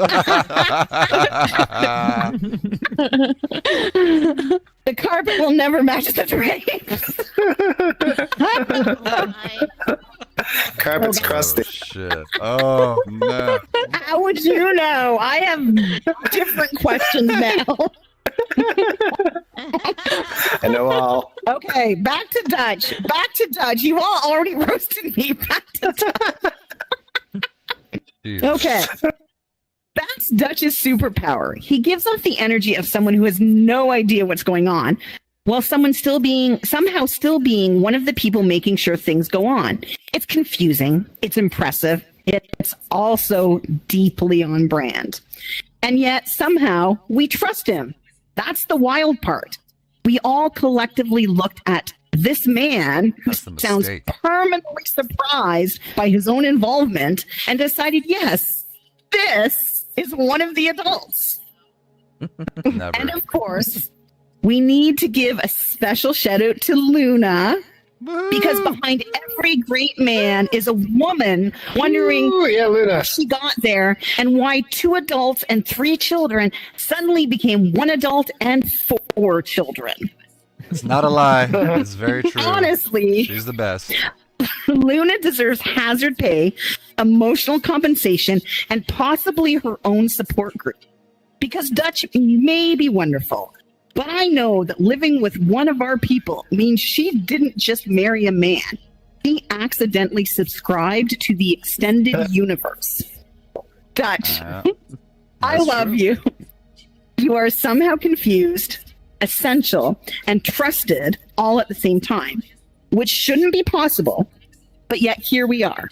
carpet will never match the drapes. Carpet's crusty. Shit. Oh, no. How would you know? I have different questions now. I know all. Okay, back to Dutch. Back to Dutch. You all already roasted me. Back to Dutch. Okay. That's Dutch's superpower. He gives off the energy of someone who has no idea what's going on, while someone somehow still being one of the people making sure things go on. It's confusing. It's impressive. It's also deeply on brand. And yet somehow we trust him. That's the wild part. We all collectively looked at this man who sounds permanently surprised by his own involvement and decided, yes, this is one of the adults. Never. And of course, we need to give a special shout out to Luna because behind every great man is a woman wondering how she got there and why 2 adults and 3 children suddenly became 1 adult and 4 children. It's not a lie. It's very true. Honestly, She's the best. Luna deserves hazard pay, emotional compensation, and possibly her own support group. Because Dutch may be wonderful, but I know that living with one of our people means she didn't just marry a man. She accidentally subscribed to the extended universe. Dutch, I love you. You are somehow confused, essential, and trusted all at the same time, which shouldn't be possible, but yet here we are.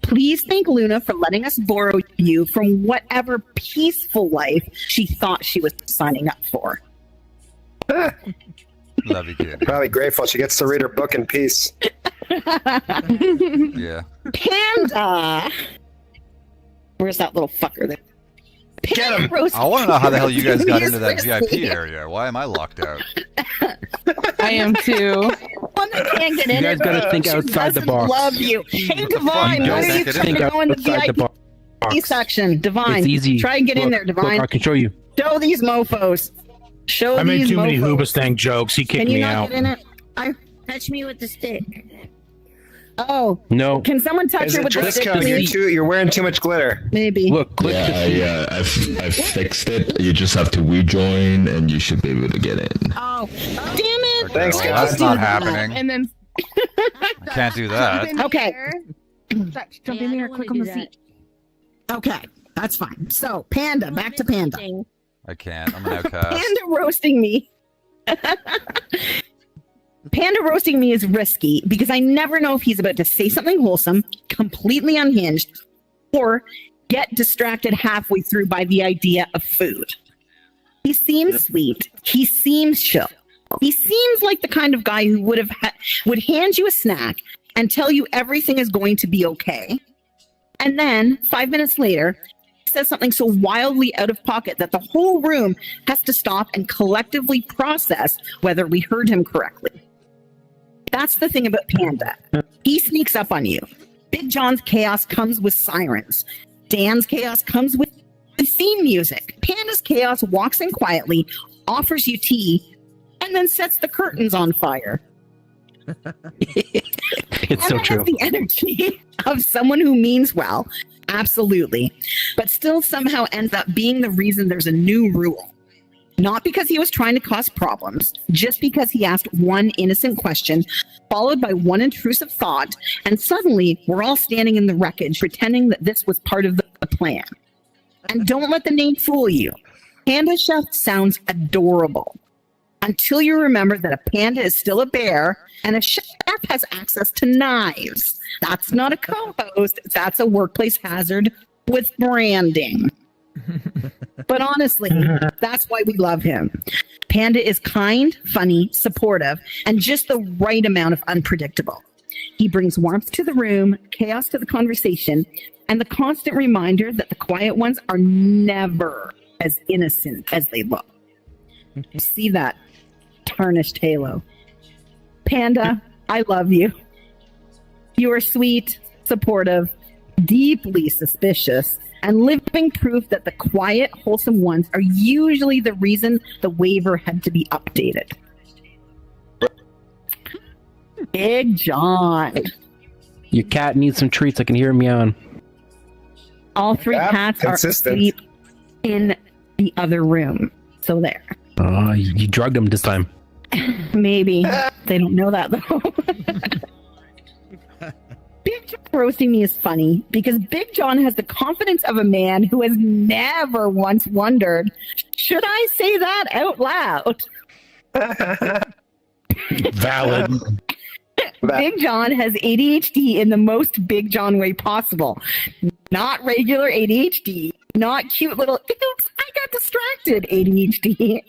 Please thank Luna for letting us borrow you from whatever peaceful life she thought she was signing up for. Love you, kid. Probably grateful she gets to read her book in peace. Yeah. Panda! Where's that little fucker there? Get him! I want to know how the hell you guys got into that VIP area. Why am I locked out? I am too. One that can't get in. You guys got to think outside the box. Love you. Hey, Divine, You what guys are you think trying to go in the outside the VIP? box. section. Divine. It's easy. Try and get in there, Divine. Look, I can show you. Show these mofos. Show I made these too many mofos. Hoobastank jokes. He kicked Can you me not out. get in it? Touch me with the stick. Oh. No. Can someone touch Is her it with the stick, Drisco? please? You're wearing too much glitter. Maybe. Look, click Yeah, I've fixed it. You just have to rejoin, and you should be able to get in. Oh, damn it! Thanks, Well, guys. that's not happening. And then I can't do that. Okay. Jump in there, click on the seat. Okay, that's fine. So, Panda, back to Panda. I can't. I'm an outcast. Panda roasting me. Panda roasting me is risky because I never know if he's about to say something wholesome, completely unhinged, or get distracted halfway through by the idea of food. He seems sweet. He seems chill. He seems like the kind of guy who would hand you a snack and tell you everything is going to be okay. And then 5 minutes later, he says something so wildly out of pocket that the whole room has to stop and collectively process whether we heard him correctly. That's the thing about Panda. He sneaks up on you. Big John's chaos comes with sirens. Dan's chaos comes with the theme music. Panda's chaos walks in quietly, offers you tea, and then sets the curtains on fire. It's so true. Has the energy of someone who means well, absolutely, but still somehow ends up being the reason there's a new rule. Not because he was trying to cause problems, just because he asked one innocent question, followed by one intrusive thought, and suddenly we're all standing in the wreckage pretending that this was part of the plan. And don't let the name fool you. Panda Chef sounds adorable. Until you remember that a panda is still a bear and a chef has access to knives. That's not a co-host, that's a workplace hazard with branding. But honestly, that's why we love him. Panda is kind, funny, supportive, and just the right amount of unpredictable. He brings warmth to the room, chaos to the conversation, and the constant reminder that the quiet ones are never as innocent as they look. You see that tarnished halo. Panda, I love you. You are sweet, supportive, deeply suspicious, and living proof that the quiet, wholesome ones are usually the reason the waiver had to be updated. Big John. Your cat needs some treats. I can hear him meowing. All three cats consistent. are asleep in the other room. So there. Oh, you drugged him this time. Maybe. They don't know that though. Big John roasting me is funny because Big John has the confidence of a man who has never once wondered, should I say that out loud? Valid. Big John has ADHD in the most Big John way possible. Not regular ADHD, not cute little, oops, I got distracted ADHD.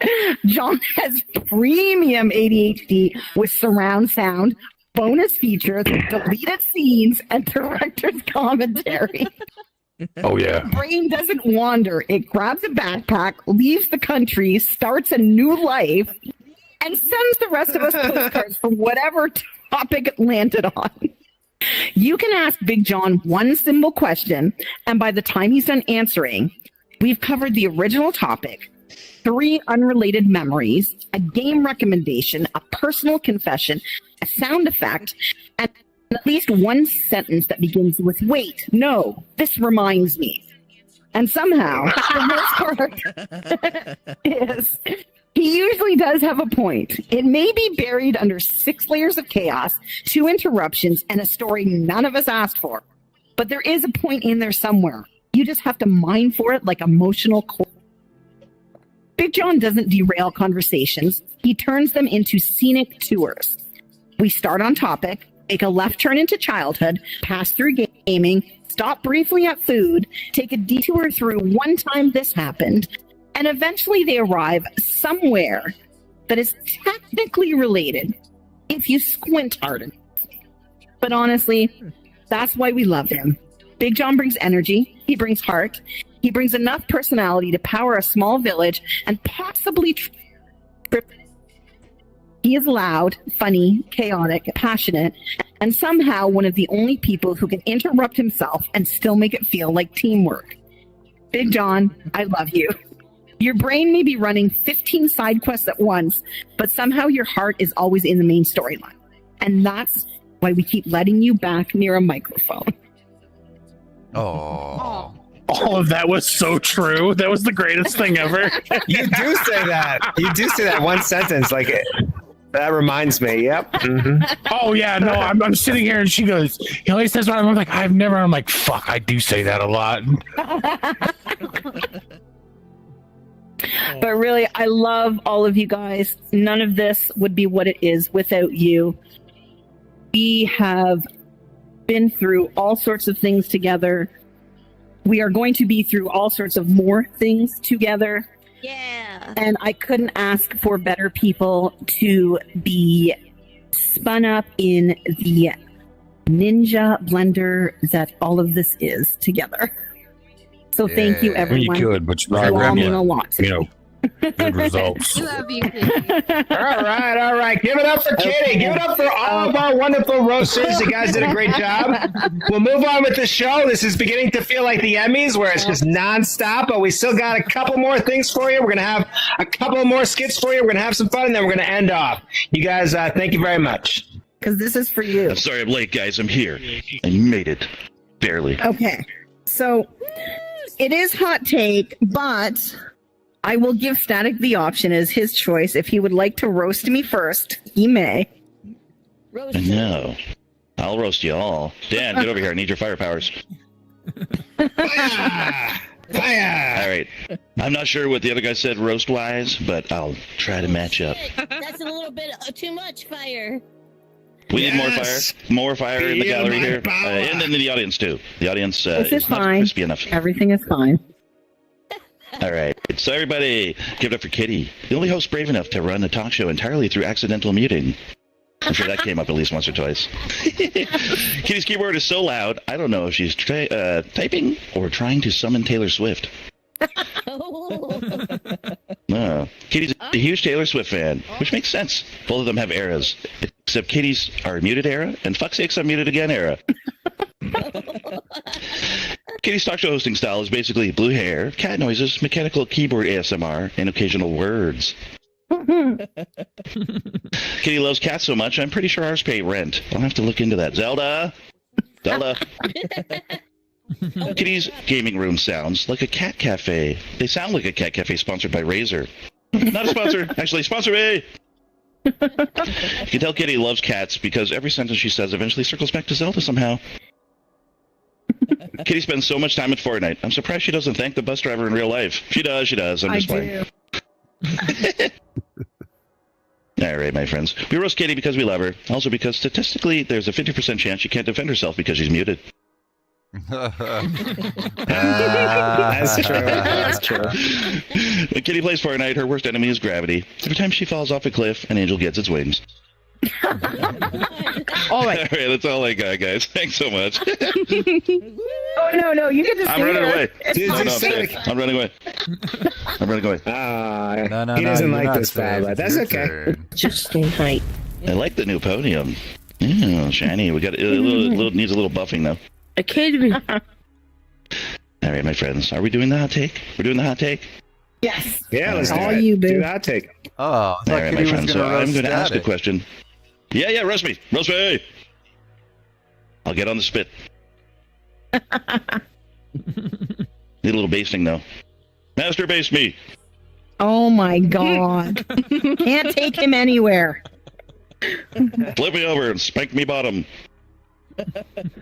John has premium ADHD with surround sound, bonus features, deleted scenes, and director's commentary. Oh, yeah. Brain doesn't wander. It grabs a backpack, leaves the country, starts a new life, and sends the rest of us postcards for whatever topic it landed on. You can ask Big John one simple question, and by the time he's done answering, we've covered the original topic, 3 unrelated memories, a game recommendation, a personal confession, a sound effect, and at least one sentence that begins with, wait, no, this reminds me. And somehow, the worst part is he usually does have a point. It may be buried under 6 layers of chaos, 2 interruptions, and a story none of us asked for. But there is a point in there somewhere. You just have to mine for it like emotional core. Big John doesn't derail conversations. He turns them into scenic tours. We start on topic, make a left turn into childhood, pass through gaming, stop briefly at food, take a detour through one time this happened, and eventually they arrive somewhere that is technically related if you squint hard enough. But honestly, that's why we love him. Big John brings energy, he brings heart, he brings enough personality to power a small village and possibly trip He is loud, funny, chaotic, passionate, and somehow one of the only people who can interrupt himself and still make it feel like teamwork. Big John, I love you. Your brain may be running 15 side quests at once, but somehow your heart is always in the main storyline. And that's why we keep letting you back near a microphone. Oh. All of that was so true. That was the greatest thing ever. You do say that. You do say that one sentence. Like, that reminds me. Yep. Mm-hmm. Oh, yeah. No, I'm sitting here and she goes, he always says, I'm like, I'm like, fuck, I do say that a lot. But really, I love all of you guys. None of this would be what it is without you. We have been through all sorts of things together. We are going to be through all sorts of more things together. Yeah. And I couldn't ask for better people to be spun up in the ninja blender that all of this is together. So thank you, everyone. You could, but you all mean a lot to me. Good results. Love you. All right. Give it up for Kitty. Give it up for all of our wonderful roasters. You guys did a great job. We'll move on with the show. This is beginning to feel like the Emmys, where it's just nonstop, but we still got a couple more things for you. We're going to have a couple more skits for you. We're going to have some fun, and then we're going to end off. You guys, thank you very much. Because this is for you. I'm sorry I'm late, guys. I'm here. I made it. Barely. Okay. So it is hot take, but I will give Static the option as his choice. If he would like to roast me first, he may. No. I'll roast you all. Dan, get over here. I need your fire powers. Fire! All right. I'm not sure what the other guy said roast-wise, but I'll try to match up. That's a little bit too much fire. We need more fire. More fire in the gallery here. And in the audience, too. The audience This is not fine. crispy enough. Everything is fine. All right. So everybody, give it up for Kitty, the only host brave enough to run a talk show entirely through accidental muting. I'm sure that came up at least once or twice. Kitty's keyboard is so loud, I don't know if she's typing or trying to summon Taylor Swift. No. Kitty's a huge Taylor Swift fan, which makes sense. Both of them have eras, except Kitty's our muted era and fuck's sakes I'm muted again era. Kitty's talk show hosting style is basically blue hair, cat noises, mechanical keyboard ASMR, and occasional words. Kitty loves cats so much, I'm pretty sure ours pay rent. I'll have to look into that. Zelda! Kitty's gaming room sounds like a cat cafe. They sound like a cat cafe sponsored by Razer. Not a sponsor. Actually, sponsor me! You can tell Kitty loves cats because every sentence she says eventually circles back to Zelda somehow. Kitty spends so much time at Fortnite. I'm surprised she doesn't thank the bus driver in real life. She does. I'm just playing. All right, my friends. We roast Kitty because we love her. Also because statistically, there's a 50% chance she can't defend herself because she's muted. That's true. That's true. When Kitty plays Fortnite, her worst enemy is gravity. Every time she falls off a cliff, an angel gets its wings. All right. All right, that's all I got, guys. Thanks so much. Oh, no, you get to I'm running away. I'm running away. No, he doesn't like this bad, but that's okay. Just stay tight. I like the new podium. Yeah, shiny. We got it needs a little buffing though. A kid. All right, my friends. Are we doing the hot take? We're doing the hot take? Yes. Yeah, let's all do it. you, boo. Do the hot take. Oh, I All thought right, Kitty my was friends. going So to roast I'm going to ask a Static. question. Yeah, roast me. Roast me. I'll get on the spit. Need a little basting though. Master base me. Oh my god. Can't take him anywhere. Flip me over and spank me bottom.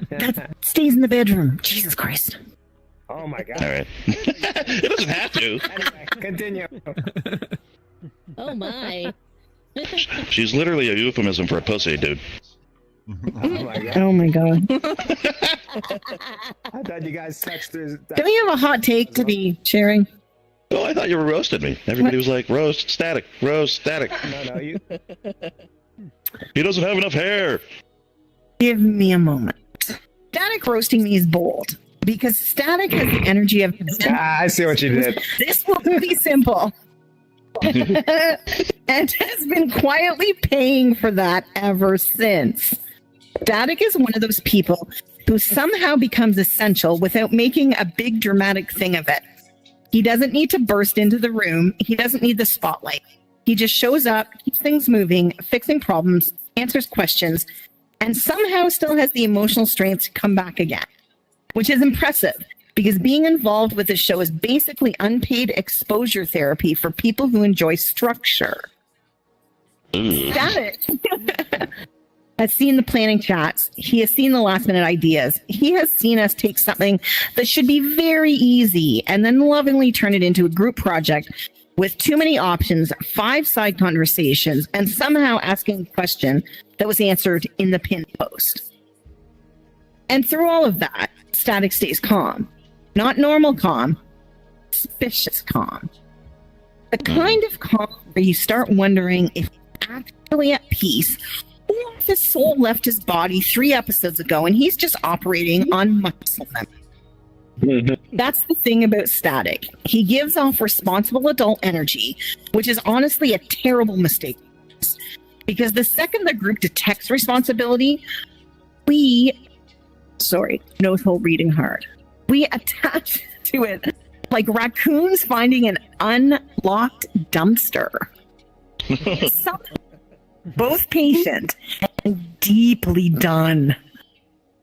That stays in the bedroom. Jesus Christ. Oh my god. All right. It doesn't have to. Anyway, continue. Oh my. She's literally a euphemism for a pussy, dude. Oh my god. I thought you guys touched through. Do we have a hot take to be sharing? Oh, I thought you were roasting me. Everybody was like, roast Static, roast Static. No, you. He doesn't have enough hair. Give me a moment. Static roasting me is bold because Static has the energy of. I see what you did. This will be simple. And and has been quietly paying for that ever since. Static is one of those people who somehow becomes essential without making a big dramatic thing of it. He doesn't need to burst into the room. He doesn't need the spotlight. He just shows up, keeps things moving, fixing problems, answers questions, and somehow still has the emotional strength to come back again, which is impressive because being involved with this show is basically unpaid exposure therapy for people who enjoy structure. Static has seen the planning chats. He has seen the last minute ideas. He has seen us take something that should be very easy and then lovingly turn it into a group project with too many options, 5 side conversations, and somehow asking a question that was answered in the pin post. And through all of that, Static stays calm. Not normal calm, suspicious calm. The kind of calm where you start wondering if he's actually at peace or if his soul left his body 3 episodes ago and he's just operating on muscle memory. That's the thing about Static. He gives off responsible adult energy, which is honestly a terrible mistake. Because the second the group detects responsibility, nose hole reading hard. We attach to it like raccoons finding an unlocked dumpster. Both patient and deeply done.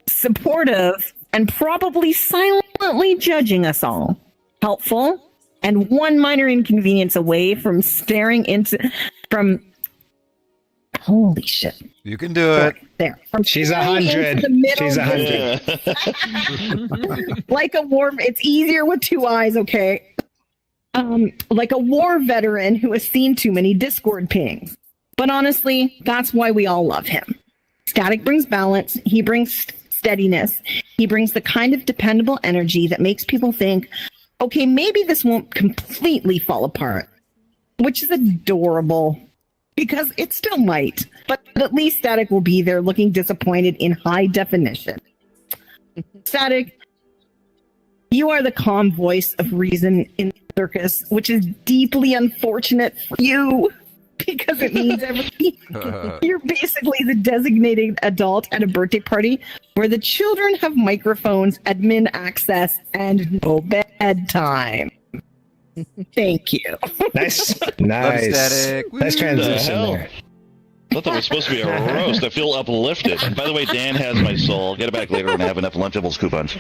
Supportive and probably silently judging us all. Helpful and one minor inconvenience away from holy shit. You can do it. There. She's 100. She's 100. Like a war, it's easier with 2 eyes, okay? Like a war veteran who has seen too many Discord pings. But honestly, that's why we all love him. Static brings balance. He brings steadiness. He brings the kind of dependable energy that makes people think, okay, maybe this won't completely fall apart, which is adorable. Because it still might, but at least Static will be there looking disappointed in high definition. Static, you are the calm voice of reason in the circus, which is deeply unfortunate for you because it means everything. You're basically the designated adult at a birthday party where the children have microphones, admin access, and no bedtime. Thank you. Nice. Nice transition there. I thought that was supposed to be a roast. I feel uplifted. And by the way, Dan has my soul. Get it back later when I have enough Lunchables coupons.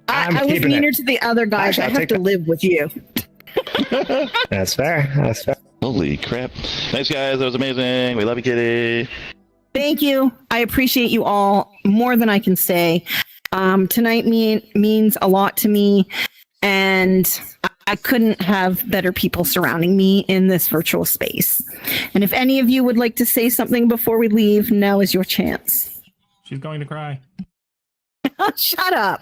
I was meaner to the other guys. I have to live with you. That's fair. That's fair. Holy crap. Thanks, guys. That was amazing. We love you, Kitty. Thank you. I appreciate you all more than I can say. Tonight means a lot to me. And I couldn't have better people surrounding me in this virtual space. And if any of you would like to say something before we leave, now is your chance. She's going to cry. Shut up.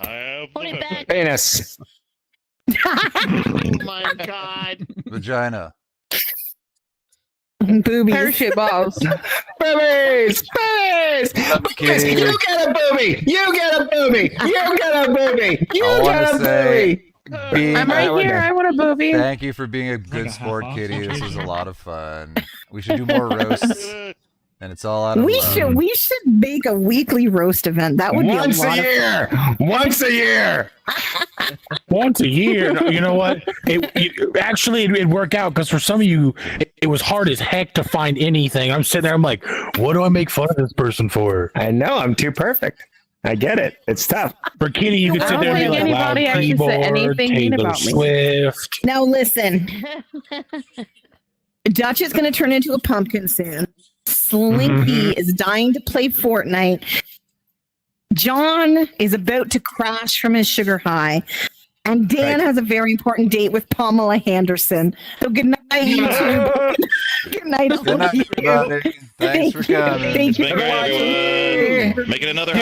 Put it back. Penis. Oh my god. Vagina. Boobies. Parachute balls. Boobies. Boobies. Kitty. You get a boobie. You get a boobie. You get a boobie. You get a boobie. I'm right here. I want a booby. Thank you for being a good sport, Kitty. This was a lot of fun. We should do more roasts, and it's all out of love. We should make a weekly roast event. That would be once a lot a year. Once a year. Once a year. No, you know what? It'd work out because for some of you, it was hard as heck to find anything. I'm sitting there. I'm like, what do I make fun of this person for? I know. I'm too perfect. I get it. It's tough. For Kitty, you could sit there and be like, loud keyboard, Taylor Swift. Now listen. Dutch is going to turn into a pumpkin soon. Slinky is dying to play Fortnite. John is about to crash from his sugar high. And Dan has a very important date with Pamela Henderson. So good night, YouTube. Good night, all of you. Everybody. Thanks for coming. Thank you Been for great, watching. everyone. Make it another high